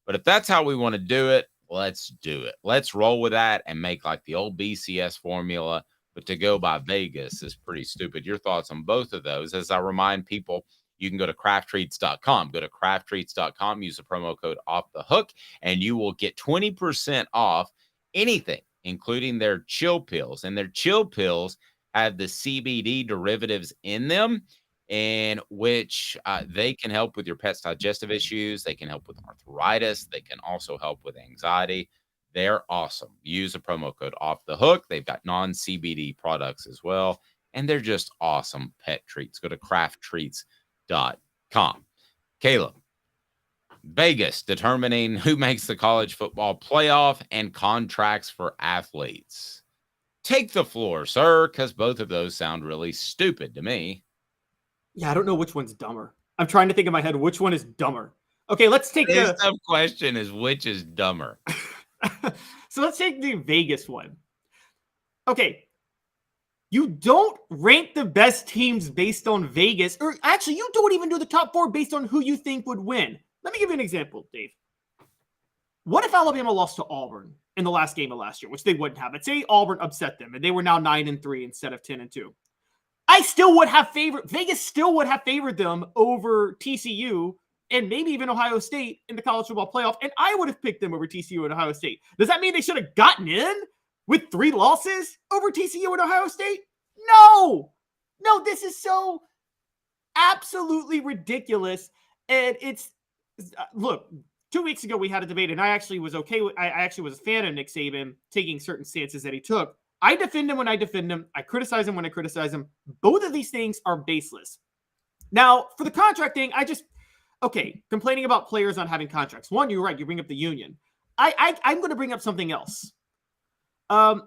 But if that's how we want to do it, let's do it. Let's roll with that and make like the old BCS formula. But to go by Vegas is pretty stupid. Your thoughts on both of those? As I remind people, you can go to crafttreats.com. Go to crafttreats.com, use the promo code OffTheHook, and you will get 20% off anything, including their chill pills. And their chill pills have the CBD derivatives in them, in which they can help with your pet's digestive issues. They can help with arthritis. They can also help with anxiety. They're awesome. Use the promo code OffTheHook. They've got non-CBD products as well, and they're just awesome pet treats. Go to crafttreats.com. Caleb, Vegas determining who makes the college football playoff and contracts for athletes. Take the floor, sir, because both of those sound really stupid to me. Yeah, I don't know which one's dumber. I'm trying to think in my head which one is dumber. Okay, let's take the tough question is which is dumber. So let's take the Vegas one. Okay. You don't rank the best teams based on Vegas, or actually, you don't even do the top 4 based on who you think would win. Let me give you an example, Dave. What if Alabama lost to Auburn in the last game of last year, which they wouldn't have? Let's say Auburn upset them, and they were now 9-3 instead of 10-2. I still would have Vegas still would have favored them over TCU and maybe even Ohio State in the college football playoff, and I would have picked them over TCU and Ohio State. Does that mean they should have gotten in with 3 losses over TCU and Ohio State? No, this is so absolutely ridiculous. And it's, look, 2 weeks ago we had a debate, and I actually was okay with, I actually was a fan of Nick Saban taking certain stances that he took. I defend him when I defend him. I criticize him when I criticize him. Both of these things are baseless. Now, for the contract thing, complaining about players not having contracts. One, you're right. You bring up the union. I'm going to bring up something else.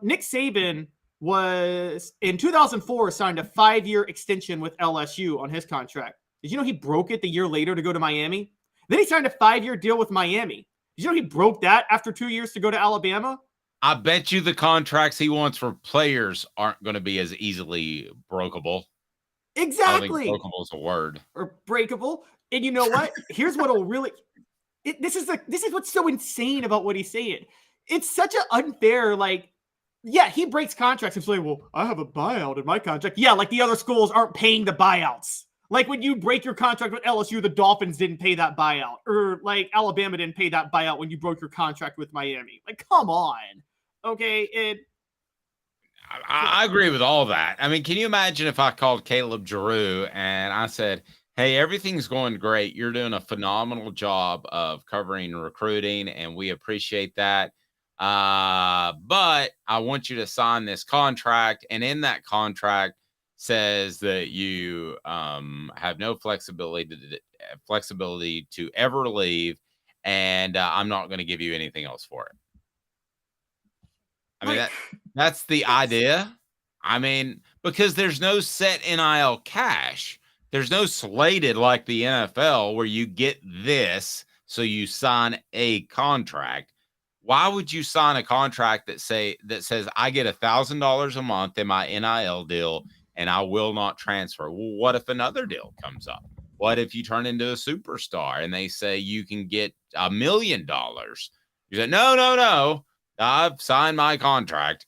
Nick Saban was, in 2004, signed a 5-year extension with LSU on his contract. Did you know he broke it the year later to go to Miami? Then he signed a 5-year deal with Miami. Did you know he broke that after 2 years to go to Alabama? I bet you the contracts he wants for players aren't going to be as easily brokeable. Exactly. I don't think brokeable is a word. Or breakable. And you know what? Here's what'll really... This is what's so insane about what he's saying. It's such an unfair, he breaks contracts and say, well, I have a buyout in my contract. Yeah, like the other schools aren't paying the buyouts. Like when you break your contract with LSU, the Dolphins didn't pay that buyout. Or like Alabama didn't pay that buyout when you broke your contract with Miami. Like, come on. Okay. I agree with all that. I mean, can you imagine if I called Caleb Giroux and I said, hey, everything's going great. You're doing a phenomenal job of covering recruiting, and we appreciate that. But I want you to sign this contract, and in that contract says that you have no flexibility to ever leave, and I'm not going to give you anything else for it. I mean, that's the idea. I mean, because there's no set NIL cash. There's no slated like the NFL where you get this, so you sign a contract. Why would you sign a contract that says I get $1,000 a month in my NIL deal and I will not transfer? Well, what if another deal comes up? What if you turn into a superstar and they say you can get $1 million? You say, no, I've signed my contract.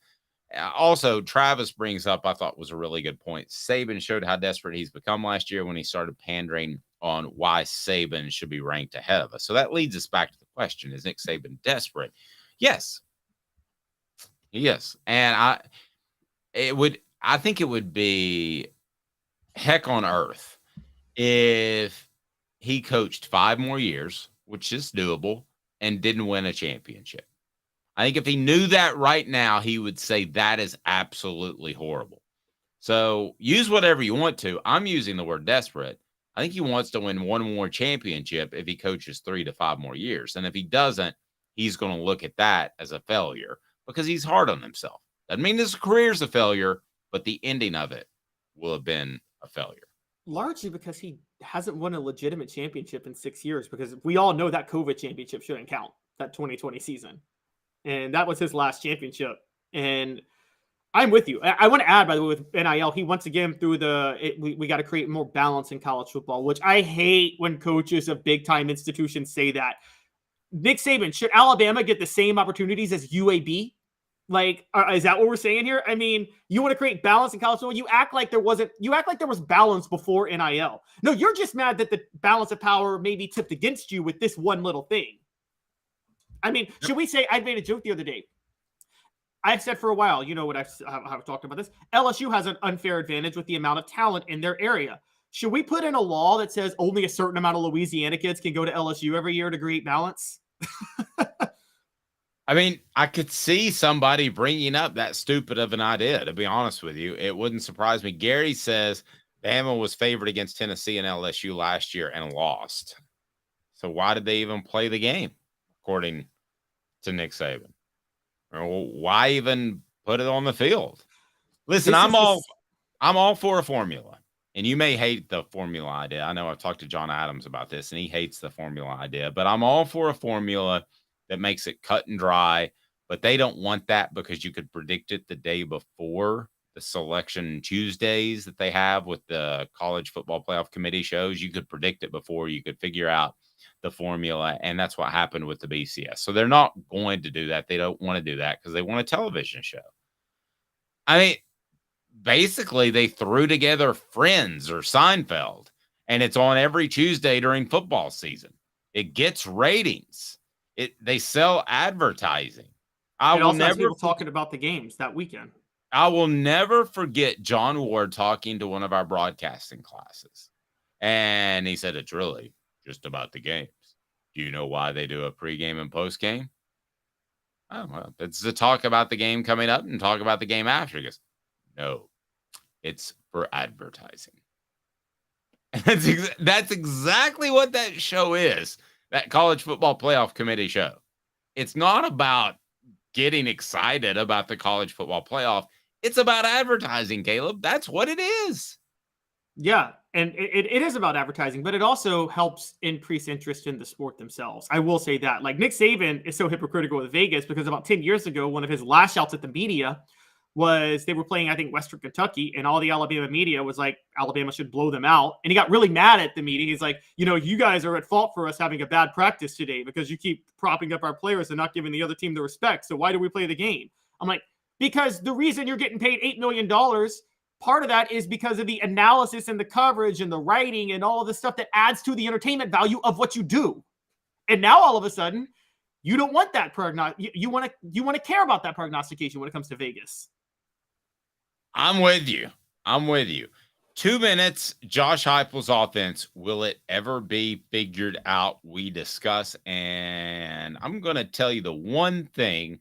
Also, Travis brings up, I thought was a really good point. Saban showed how desperate he's become last year when he started pandering on why Saban should be ranked ahead of us. So that leads us back to the question, is Nick Saban desperate? Yes. And I think it would be heck on earth if he coached 5 more years, which is doable, and didn't win a championship. I think if he knew that right now, he would say that is absolutely horrible. So use whatever you want to. I'm using the word desperate. I think he wants to win 1 more championship if he coaches 3 to 5 more years. And if he doesn't, he's going to look at that as a failure because he's hard on himself. Doesn't mean his career's a failure, but the ending of it will have been a failure. Largely because he hasn't won a legitimate championship in 6 years, because we all know that COVID championship shouldn't count, that 2020 season. And that was his last championship. And I'm with you. I want to add, by the way, with NIL, he once again threw we got to create more balance in college football, which I hate when coaches of big-time institutions say that. Nick Saban, should Alabama get the same opportunities as UAB? Like, is that what we're saying here? I mean, you want to create balance in college football? You act like there was balance before NIL. No, you're just mad that the balance of power may be tipped against you with this one little thing. I mean, should we say, I made a joke the other day. I've said for a while, you know what I've talked about this. LSU has an unfair advantage with the amount of talent in their area. Should we put in a law that says only a certain amount of Louisiana kids can go to LSU every year to create balance? I mean, I could see somebody bringing up that stupid of an idea, to be honest with you. It wouldn't surprise me. Gary says Bama was favored against Tennessee and LSU last year and lost. So why did they even play the game, according to Nick Saban? Or why even put it on the field? Listen, I'm all for a formula. And you may hate the formula idea. I know I've talked to John Adams about this, and he hates the formula idea. But I'm all for a formula that makes it cut and dry. But they don't want that because you could predict it the day before the selection Tuesdays that they have with the college football playoff committee shows. You could predict it before, you could figure out the formula. And that's what happened with the BCS. So they're not going to do that. They don't want to do that because they want a television show. I mean, basically they threw together Friends or Seinfeld, and it's on every Tuesday during football season. It gets ratings. They sell advertising. I will never people talking about the games that weekend. I will never forget John Ward talking to one of our broadcasting classes. And he said, it's really just about the games. Do you know why they do a pregame and postgame? Oh, well, it's to talk about the game coming up and talk about the game after. He goes, no, it's for advertising. That's exactly what that show is, that college football playoff committee show. It's not about getting excited about the college football playoff. It's about advertising, Caleb. That's what it is. Yeah, and it is about advertising, but it also helps increase interest in the sport themselves. I will say that. Like, Nick Saban is so hypocritical with Vegas because about 10 years ago, one of his lash outs at the media was they were playing, I think, Western Kentucky, and all the Alabama media was like, Alabama should blow them out. And he got really mad at the media. He's like, you guys are at fault for us having a bad practice today because you keep propping up our players and not giving the other team the respect. So why do we play the game? I'm like, because the reason you're getting paid $8 million, part of that is because of the analysis and the coverage and the writing and all of the stuff that adds to the entertainment value of what you do. And now all of a sudden, you don't want that you want to care about that prognostication when it comes to Vegas. I'm with you. 2 minutes, Josh Heupel's offense. Will it ever be figured out? We discuss, and I'm going to tell you the one thing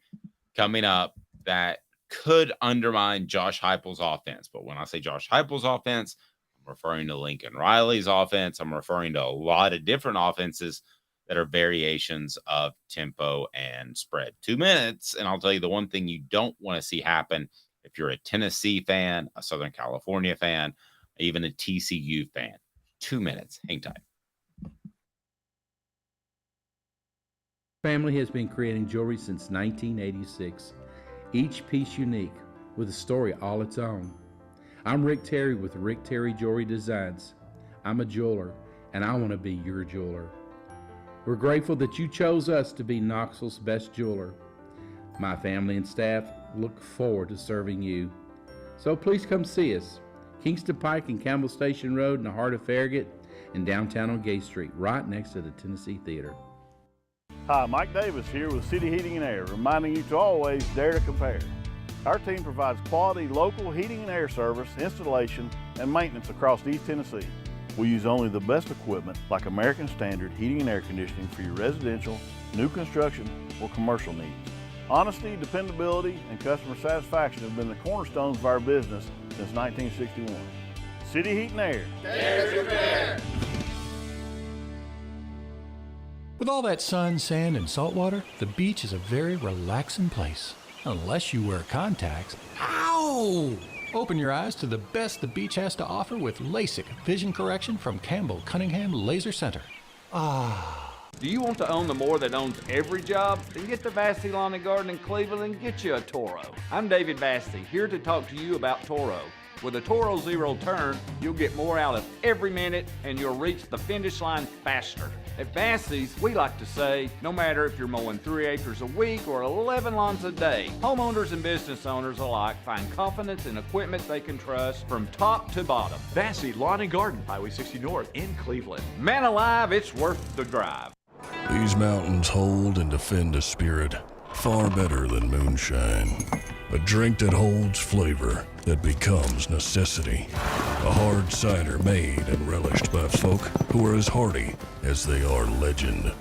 coming up that could undermine Josh Heupel's offense. But when I say Josh Heupel's offense, I'm referring to Lincoln Riley's offense. I'm referring to a lot of different offenses that are variations of tempo and spread. 2 minutes, and I'll tell you the one thing you don't want to see happen if you're a Tennessee fan, a Southern California fan, even a TCU fan. 2 minutes. Hang tight. Family has been creating jewelry since 1986. Each piece unique, with a story all its own. I'm Rick Terry with Rick Terry Jewelry Designs. I'm a jeweler, and I want to be your jeweler. We're grateful that you chose us to be Knoxville's best jeweler. My family and staff look forward to serving you. So please come see us. Kingston Pike and Campbell Station Road in the heart of Farragut, and downtown on Gay Street, right next to the Tennessee Theater. Hi, Mike Davis here with City Heating and Air, reminding you to always dare to compare. Our team provides quality local heating and air service, installation, and maintenance across East Tennessee. We use only the best equipment like American Standard heating and air conditioning for your residential, new construction, or commercial needs. Honesty, dependability, and customer satisfaction have been the cornerstones of our business since 1961. City Heat and Air. Dare to compare. With all that sun, sand, and salt water, the beach is a very relaxing place. Unless you wear contacts. Ow! Open your eyes to the best the beach has to offer with LASIK vision correction from Campbell Cunningham Laser Center. Do you want to own the more that owns every job? Then get to Vassey Lawn and Garden in Cleveland and get you a Toro. I'm David Vassey, here to talk to you about Toro. With a Toro Zero Turn, you'll get more out of every minute and you'll reach the finish line faster. At Vassey's, we like to say, no matter if you're mowing 3 acres a week or 11 lawns a day, homeowners and business owners alike find confidence in equipment they can trust from top to bottom. Vassey Lawn and Garden, Highway 60 North in Cleveland. Man alive, it's worth the drive. These mountains hold and defend a spirit far better than moonshine. A drink that holds flavor that becomes necessity. A hard cider made and relished by folk who are as hearty as they are legend.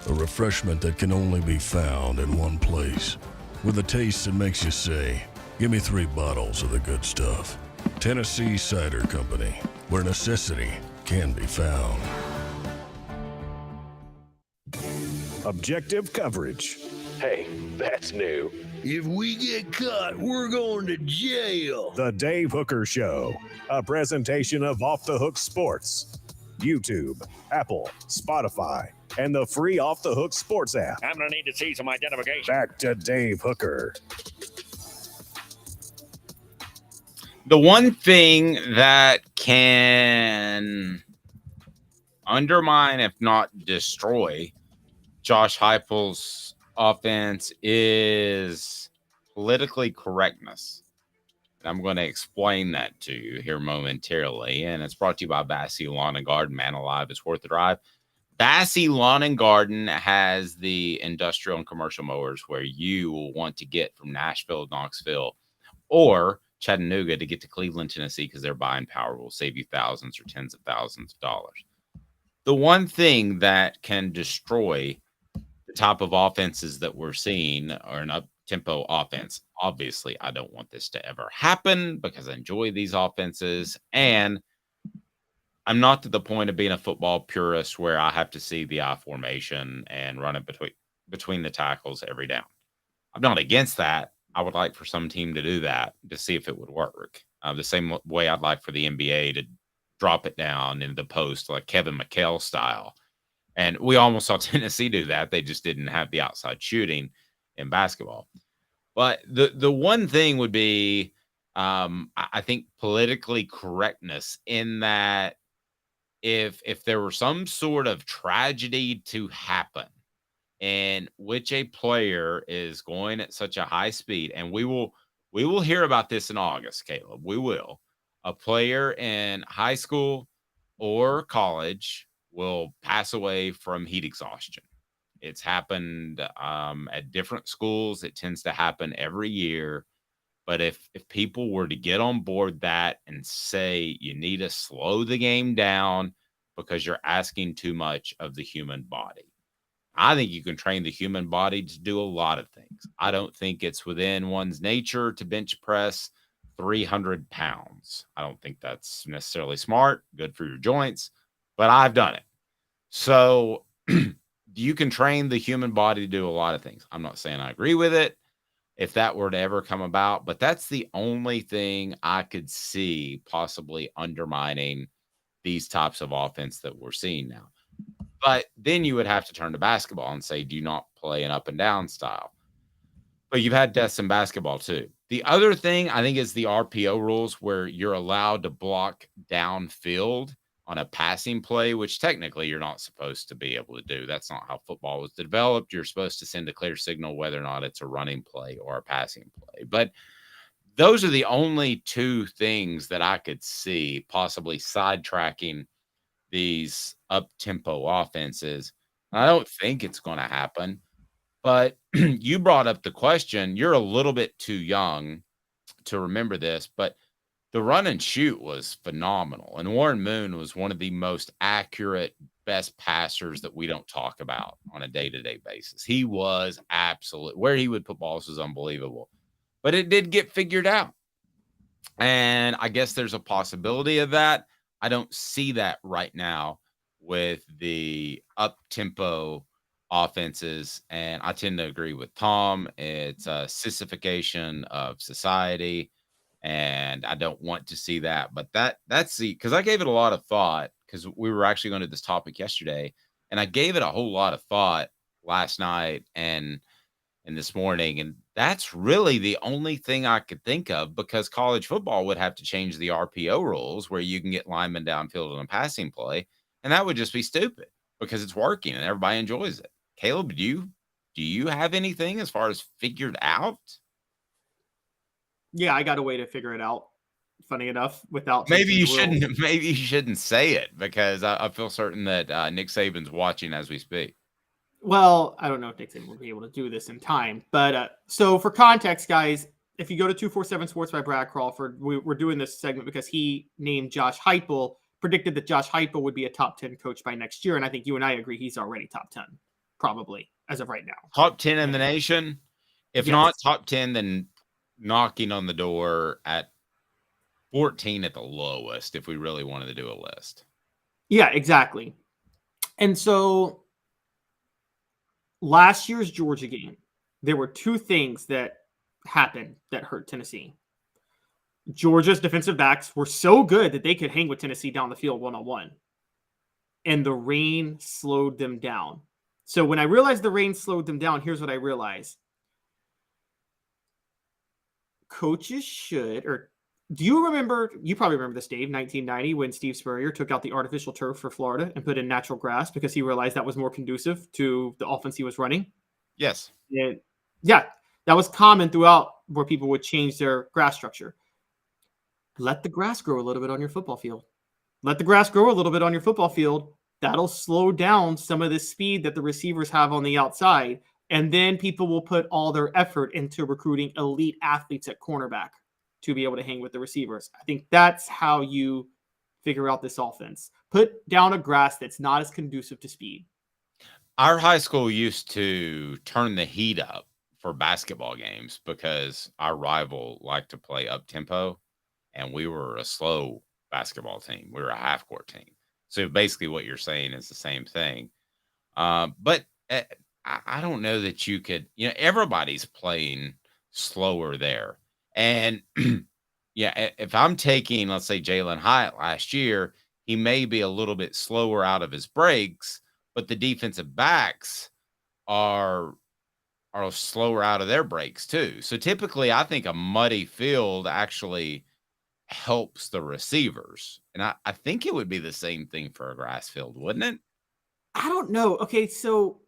A refreshment that can only be found in one place. With a taste that makes you say, give me 3 bottles of the good stuff. Tennessee Cider Company, where necessity can be found. Objective coverage. Hey, that's new. If we get caught, we're going to jail. The Dave Hooker Show, a presentation of Off the Hook Sports. YouTube, Apple, Spotify, and the free Off the Hook Sports app. I'm going to need to see some identification. Back to Dave Hooker. The one thing that can undermine, if not destroy, Josh Heupel's offense is politically correctness. And I'm going to explain that to you here momentarily. And it's brought to you by Bassey Lawn and Garden. Man alive, it's worth the drive. Bassey Lawn and Garden has the industrial and commercial mowers where you will want to get from Nashville, Knoxville, or Chattanooga to get to Cleveland, Tennessee, because their buying power will save you thousands or tens of thousands of dollars. The one thing that can destroy the type of offenses that we're seeing are an up-tempo offense. Obviously, I don't want this to ever happen because I enjoy these offenses, and I'm not to the point of being a football purist where I have to see the I formation and run it between the tackles every down. I'm not against that. I would like for some team to do that to see if it would work. The same way I'd like for the NBA to drop it down in the post like Kevin McHale style. And we almost saw Tennessee do that. They just didn't have the outside shooting in basketball. But the one thing would be, I think, politically correctness in that if there were some sort of tragedy to happen in which a player is going at such a high speed, and we will hear about this in August, Caleb. We will. A player in high school or college will pass away from heat exhaustion. It's happened at different schools. It tends to happen every year. But if people were to get on board that and say you need to slow the game down because you're asking too much of the human body, I think you can train the human body to do a lot of things. I don't think it's within one's nature to bench press 300 pounds. I don't think that's necessarily smart, good for your joints, but I've done it. So you can train the human body to do a lot of things. I'm not saying I agree with it if that were to ever come about, but that's the only thing I could see possibly undermining these types of offense that we're seeing now. But then you would have to turn to basketball and say, do you not play an up and down style? But you've had deaths in basketball too. The other thing I think is the RPO rules where you're allowed to block downfield on a passing play, which technically you're not supposed to be able to do. That's not how football was developed. You're supposed to send a clear signal whether or not it's a running play or a passing play. But those are the only two things that I could see possibly sidetracking these up-tempo offenses. I don't think it's going to happen, but you brought up the question. You're a little bit too young to remember this, but the run and shoot was phenomenal. And Warren Moon was one of the most accurate, best passers that we don't talk about on a day-to-day basis. He was absolute. Where he would put balls was unbelievable, but it did get figured out. And I guess there's a possibility of that. I don't see that right now with the up-tempo offenses, and I tend to agree with Tom. It's a sissification of society, and I don't want to see that. But that's because I gave it a lot of thought because we were actually going to this topic yesterday, and I gave it a whole lot of thought last night and this morning, and that's really the only thing I could think of because college football would have to change the RPO rules where you can get linemen downfield on a passing play, and that would just be stupid because it's working and everybody enjoys it. Caleb, do you have anything as far as figured out? Yeah, I got a way to figure it out. Funny enough, without maybe you shouldn't say it because I feel certain that Nick Saban's watching as we speak. Well, I don't know if Nick Saban will be able to do this in time, but so for context, guys, if you go to 247 Sports by Brad Crawford, we're doing this segment because he named Josh Heupel, predicted that Josh Heupel would be a top 10 coach by next year, and I think you and I agree he's already top 10, probably as of right now. Top 10 in the nation, if not top 10, then knocking on the door at 14 at the lowest. If we really wanted to do a list, yeah, exactly. And so last year's Georgia game, there were two things that happened that hurt Tennessee. Georgia's defensive backs were so good that they could hang with Tennessee down the field one-on-one. and the rain slowed them down. So when I realized the rain slowed them down, here's what I realized. Coaches should, or do you remember, you probably remember this, Dave, 1990, when Steve Spurrier took out the artificial turf for Florida and put in natural grass because he realized that was more conducive to the offense he was running? Yes. And yeah, that was common throughout where people would change their grass structure. Let the grass grow a little bit on your football field. Let the grass grow a little bit on your football field. That'll slow down some of the speed that the receivers have on the outside. And then people will put all their effort into recruiting elite athletes at cornerback to be able to hang with the receivers. I think that's how you figure out this offense. Put down a grass that's not as conducive to speed. Our high school used to turn the heat up for basketball games because our rival liked to play up tempo, and we were a slow basketball team. We were a half court team. So basically what you're saying is the same thing. But I don't know that you could, everybody's playing slower there. And yeah, if I'm taking, let's say, Jalen Hyatt last year, he may be a little bit slower out of his breaks, but the defensive backs are slower out of their breaks too. So typically I think a muddy field actually helps the receivers. And I think it would be the same thing for a grass field, wouldn't it? I don't know. Okay, so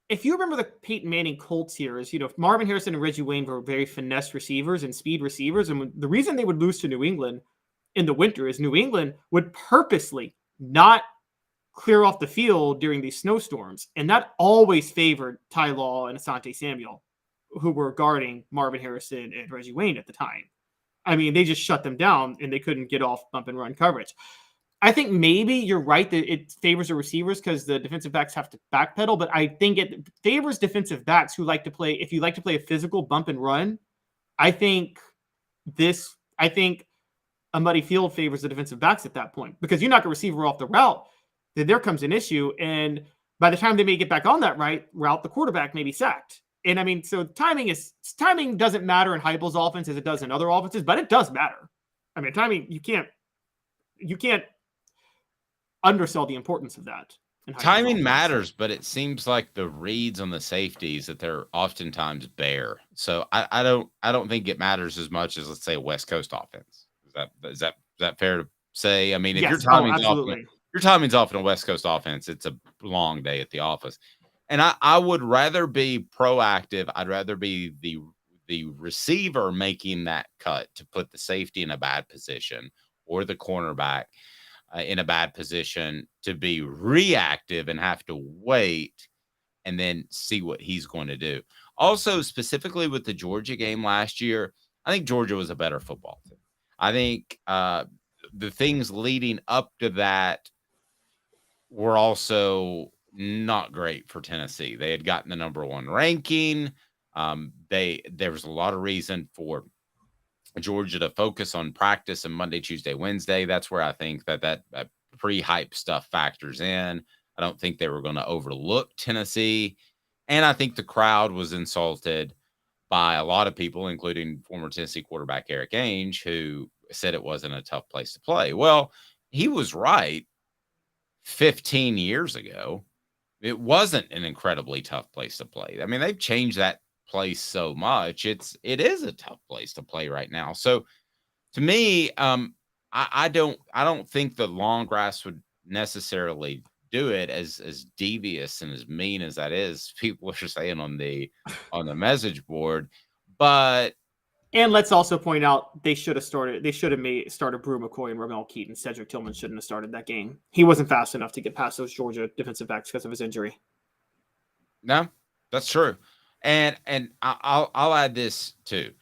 if you remember the Peyton Manning Colts years, Marvin Harrison and Reggie Wayne were very finesse receivers and speed receivers. And the reason they would lose to New England in the winter is New England would purposely not clear off the field during these snowstorms. And that always favored Ty Law and Asante Samuel, who were guarding Marvin Harrison and Reggie Wayne at the time. I mean, they just shut them down and they couldn't get off bump and run coverage. I think maybe you're right that it favors the receivers because the defensive backs have to backpedal, but I think it favors defensive backs who like to play. If you like to play a physical bump and run, I think a muddy field favors the defensive backs at that point because you knock a receiver off the route, then there comes an issue. And by the time they may get back on that right route, the quarterback may be sacked. And I mean, so timing doesn't matter in Heupel's offense as it does in other offenses, but it does matter. I mean, timing, you can't undersell the importance of that. Timing matters, but it seems like the reads on the safeties that they're oftentimes bare. So I don't think it matters as much as, let's say, a West Coast offense. Is that fair to say? I mean, if your timing's off in a West Coast offense, it's a long day at the office. And I would rather be proactive. I'd rather be the receiver making that cut to put the safety in a bad position or the cornerback in a bad position to be reactive and have to wait and then see what he's going to do. Also, specifically with the Georgia game last year, I think Georgia was a better football team. I think the things leading up to that were also not great for Tennessee. They had gotten the number 1 ranking. There was a lot of reason for Georgia to focus on practice and Monday, Tuesday, Wednesday. That's where I think that pre-hype stuff factors in. I don't think they were going to overlook Tennessee. And I think the crowd was insulted by a lot of people, including former Tennessee quarterback Eric Ainge, who said it wasn't a tough place to play. Well, he was right 15 years ago. It wasn't an incredibly tough place to play. I mean, they've changed that place so much. It is a tough place to play right now. So to me, I don't think the long grass would necessarily do it, as devious and as mean as that is. People are saying on the message board, and let's also point out they should have started Brew McCoy and Ramel Keaton. Cedric Tillman shouldn't have started that game. He wasn't fast enough to get past those Georgia defensive backs because of his injury. No, that's true. And I'll add this too.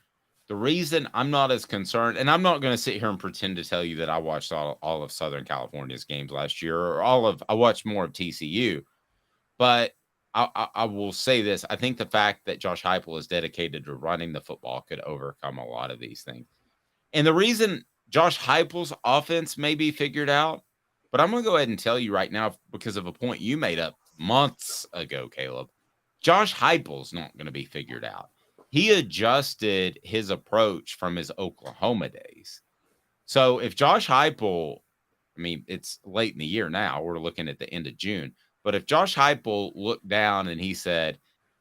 The reason I'm not as concerned, and I'm not going to sit here and pretend to tell you that I watched all of Southern California's games last year, or I watched more of TCU, but I will say this. I think the fact that Josh Heupel is dedicated to running the football could overcome a lot of these things. And the reason Josh Heupel's offense may be figured out, but I'm going to go ahead and tell you right now, because of a point you made up months ago, Caleb, Josh Heupel's not going to be figured out. He adjusted his approach from his Oklahoma days. So if Josh Heupel I mean, it's late in the year now. We're looking at the end of June. But if Josh Heupel looked down and he said,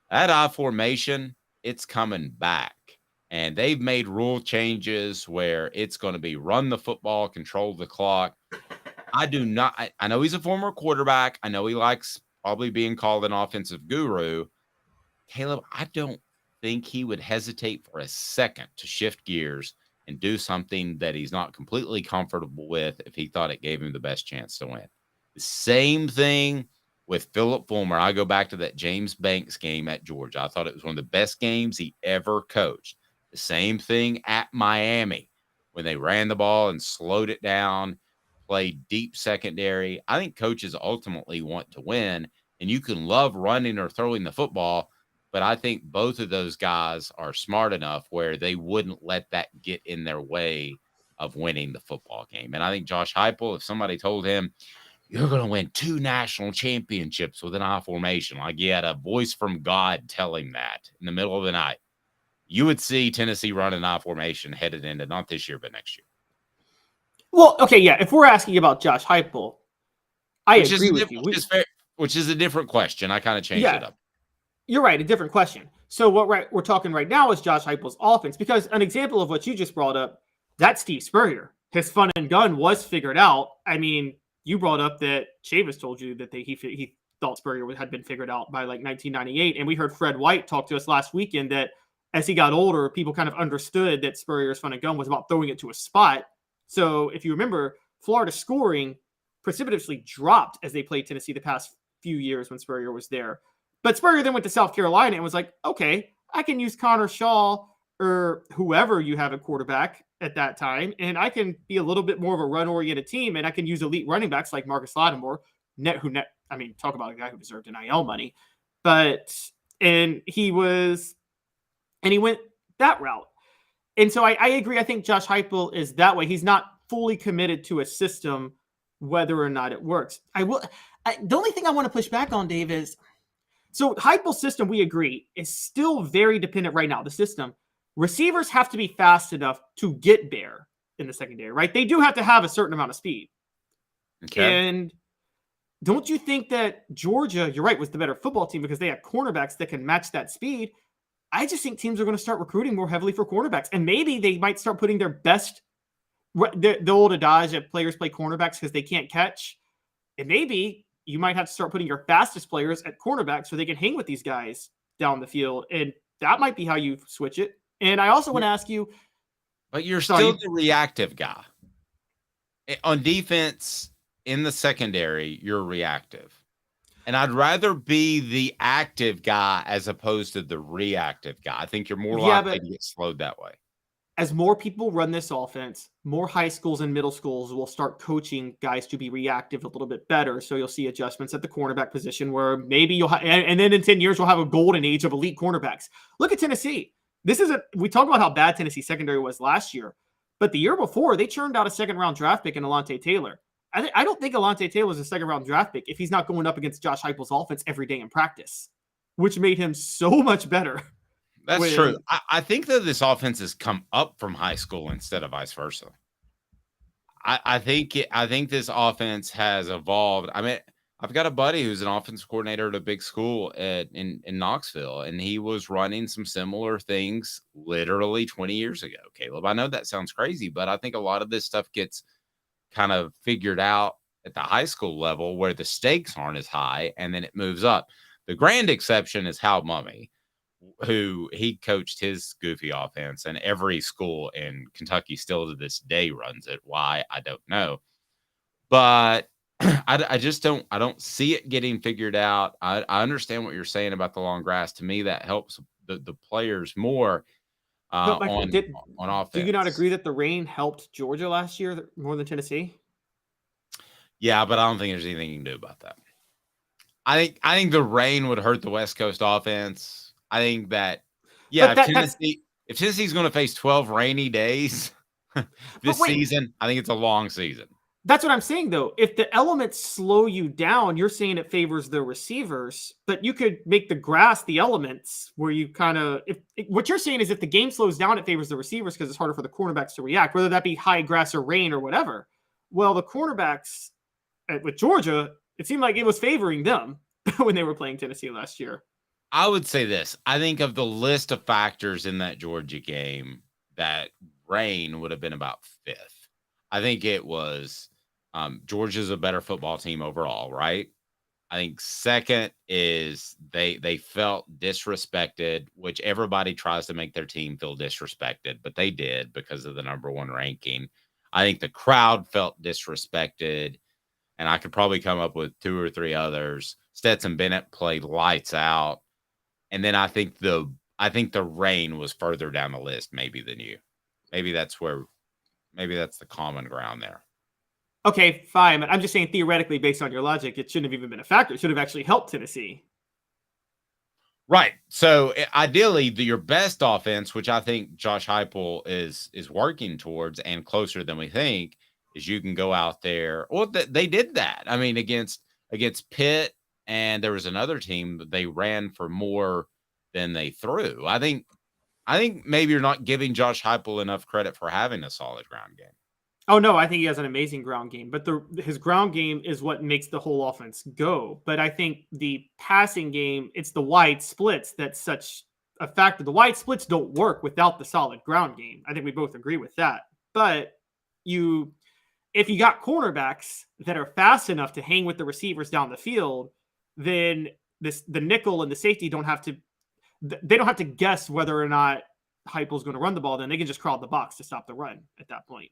that I formation, it's coming back. And they've made rule changes where it's going to be run the football, control the clock. I know he's a former quarterback. I know he likes probably being called an offensive guru. Caleb, I don't think he would hesitate for a second to shift gears and do something that he's not completely comfortable with if he thought it gave him the best chance to win. The same thing with Philip Fulmer. I go back to that James Banks game at Georgia. I thought it was one of the best games he ever coached. The same thing at Miami when they ran the ball and slowed it down, played deep secondary. I think coaches ultimately want to win, and you can love running or throwing the football, but I think both of those guys are smart enough where they wouldn't let that get in their way of winning the football game. And I think Josh Heupel, if somebody told him, you're going to win 2 national championships with an I formation, like he had a voice from God tell him that in the middle of the night, you would see Tennessee run an I formation headed into not this year, but next year. Well, okay, yeah. If we're asking about Josh Heupel, I agree with you. Which is a different question. I kind of changed it up. You're right, a different question. So what we're talking right now is Josh Heupel's offense, because an example of what you just brought up, that's Steve Spurrier. His fun and gun was figured out. I mean, you brought up that Chavis told you that he thought Spurrier had been figured out by like 1998, and we heard Fred White talk to us last weekend that as he got older, people kind of understood that Spurrier's fun and gun was about throwing it to a spot. So if you remember, Florida scoring precipitously dropped as they played Tennessee the past few years when Spurrier was there. But Spurrier then went to South Carolina and was like, okay, I can use Connor Shaw or whoever you have at quarterback at that time, and I can be a little bit more of a run-oriented team, and I can use elite running backs like Marcus Lattimore, talk about a guy who deserved NIL money. And he went that route. And so I agree. I think Josh Heupel is that way. He's not fully committed to a system, whether or not it works. The only thing I want to push back on, Dave, is so Heupel's system, we agree, is still very dependent right now. The system, receivers have to be fast enough to get there in the secondary, right? They do have to have a certain amount of speed. Okay. And don't you think that Georgia, you're right, was the better football team because they have cornerbacks that can match that speed? I just think teams are going to start recruiting more heavily for cornerbacks. And maybe they might start putting their best, the old adage that players play cornerbacks because they can't catch. And maybe you might have to start putting your fastest players at cornerback so they can hang with these guys down the field. And that might be how you switch it. And I also want to ask you. But you're still the reactive guy. On defense, in the secondary, you're reactive. And I'd rather be the active guy as opposed to the reactive guy. I think you're more likely to get slowed that way. As more people run this offense, more high schools and middle schools will start coaching guys to be reactive a little bit better. So you'll see adjustments at the cornerback position where maybe you'll and then in 10 years, we'll have a golden age of elite cornerbacks. Look at Tennessee. We talk about how bad Tennessee secondary was last year, but the year before they churned out a second-round draft pick in Alontae Taylor. I don't think Alontae Taylor is a second-round draft pick if he's not going up against Josh Heupel's offense every day in practice, which made him so much better. That's true. I think that this offense has come up from high school instead of vice versa. I think this offense has evolved. I mean, I've got a buddy who's an offensive coordinator at a big school in Knoxville, and he was running some similar things literally 20 years ago. Caleb, I know that sounds crazy, but I think a lot of this stuff gets kind of figured out at the high school level where the stakes aren't as high, and then it moves up. The grand exception is Hal Mumme, who he coached his goofy offense, and every school in Kentucky still to this day runs it. Why? I don't know. But I don't see it getting figured out. I understand what you're saying about the long grass. To me, that helps the players more on offense. Do you not agree that the rain helped Georgia last year more than Tennessee? Yeah, but I don't think there's anything you can do about that. I think the rain would hurt the West Coast offense. I think that, if Tennessee's going to face 12 rainy days this season, I think it's a long season. That's what I'm saying, though. If the elements slow you down, you're saying it favors the receivers, but you could make the grass the elements where you kind of – what you're saying is if the game slows down, it favors the receivers because it's harder for the cornerbacks to react, whether that be high grass or rain or whatever. Well, the cornerbacks with Georgia, it seemed like it was favoring them when they were playing Tennessee last year. I would say this. I think of the list of factors in that Georgia game, that rain would have been about fifth. I think it was Georgia's a better football team overall, right? I think second is they felt disrespected, which everybody tries to make their team feel disrespected, but they did because of the number 1 ranking. I think the crowd felt disrespected, and I could probably come up with 2 or 3 others. Stetson Bennett played lights out. And then I think the rain was further down the list maybe than you. Maybe that's the common ground there. Okay, fine. But I'm just saying theoretically, based on your logic, it shouldn't have even been a factor. It should have actually helped Tennessee. Right. So ideally, your best offense, which I think Josh Heupel is working towards and closer than we think, is you can go out there. Well, they did that. I mean, against Pitt, and there was another team that they ran for more than they threw. I think maybe you're not giving Josh Heupel enough credit for having a solid ground game. Oh, no, I think he has an amazing ground game, but his ground game is what makes the whole offense go. But I think the passing game, it's the wide splits that's such a factor. The wide splits don't work without the solid ground game. I think we both agree with that. But if you got cornerbacks that are fast enough to hang with the receivers down the field, then the nickel and the safety don't have to guess whether or not Heupel's going to run the ball. Then they can just crowd the box to stop the run at that point.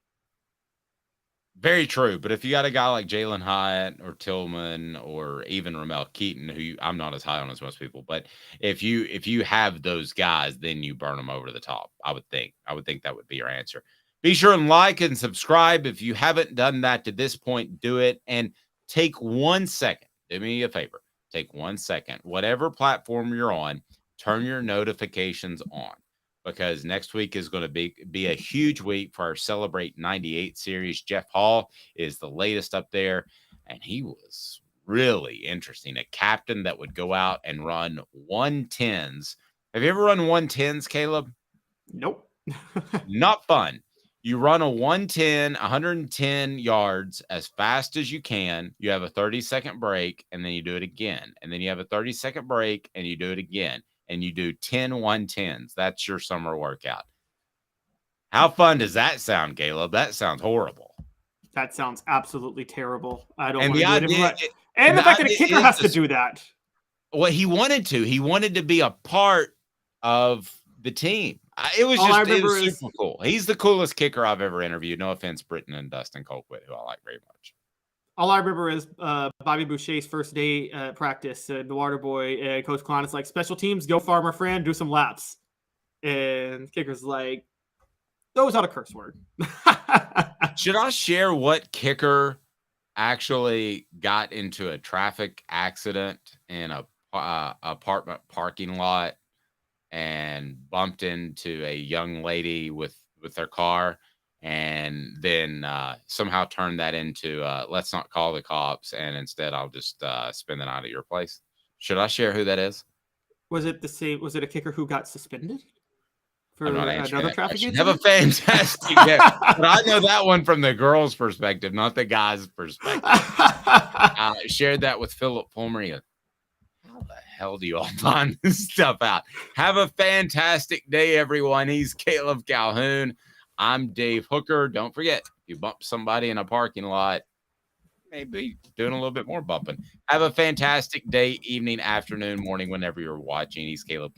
Very true. But if you got a guy like Jalen Hyatt or Tillman or even Ramel Keaton, who I'm not as high on as most people, but if you have those guys, then you burn them over the top. I would think that would be your answer. Be sure and like and subscribe. If you haven't done that to this point, do it. And take 1 second. Do me a favor. Take 1 second. Whatever platform you're on, turn your notifications on. Because next week is going to be a huge week for our Celebrate 98 series. Jeff Hall is the latest up there, and he was really interesting. A captain that would go out and run 110s. Have you ever run 110s, Caleb? Nope. Not fun. You run a 110 yards as fast as you can. You have a 30-second break, and then you do it again. And then you have a 30-second break, and you do it again. And you do 10 110s. That's your summer workout. How fun does that sound, Caleb? That sounds horrible. That sounds absolutely terrible. I don't and want the to do idea, it. And the fact that a kicker has to do that. Well, he wanted to be a part of the team. It was super cool. He's the coolest kicker I've ever interviewed. No offense, Britton and Dustin Colquitt, who I like very much. All I remember is Bobby Boucher's first day practice. The water boy, Coach Klein is like, special teams, go farmer friend, do some laps. And kicker's like, those not a curse word. Should I share what kicker actually got into a traffic accident in a apartment parking lot and bumped into a young lady with their car? And then somehow turn that into let's not call the cops, and instead I'll just spend the night at your place. Should I share who that is? Was it the same? Was it a kicker who got suspended for another traffic incident? Have a fantastic day. But I know that one from the girl's perspective, not the guy's perspective. Shared that with Philip Fulmer. How the hell do you all find this stuff out? Have a fantastic day, everyone. He's Caleb Calhoun. I'm Dave Hooker. Don't forget, if you bump somebody in a parking lot, maybe doing a little bit more bumping. Have a fantastic day, evening, afternoon, morning, whenever you're watching. He's Caleb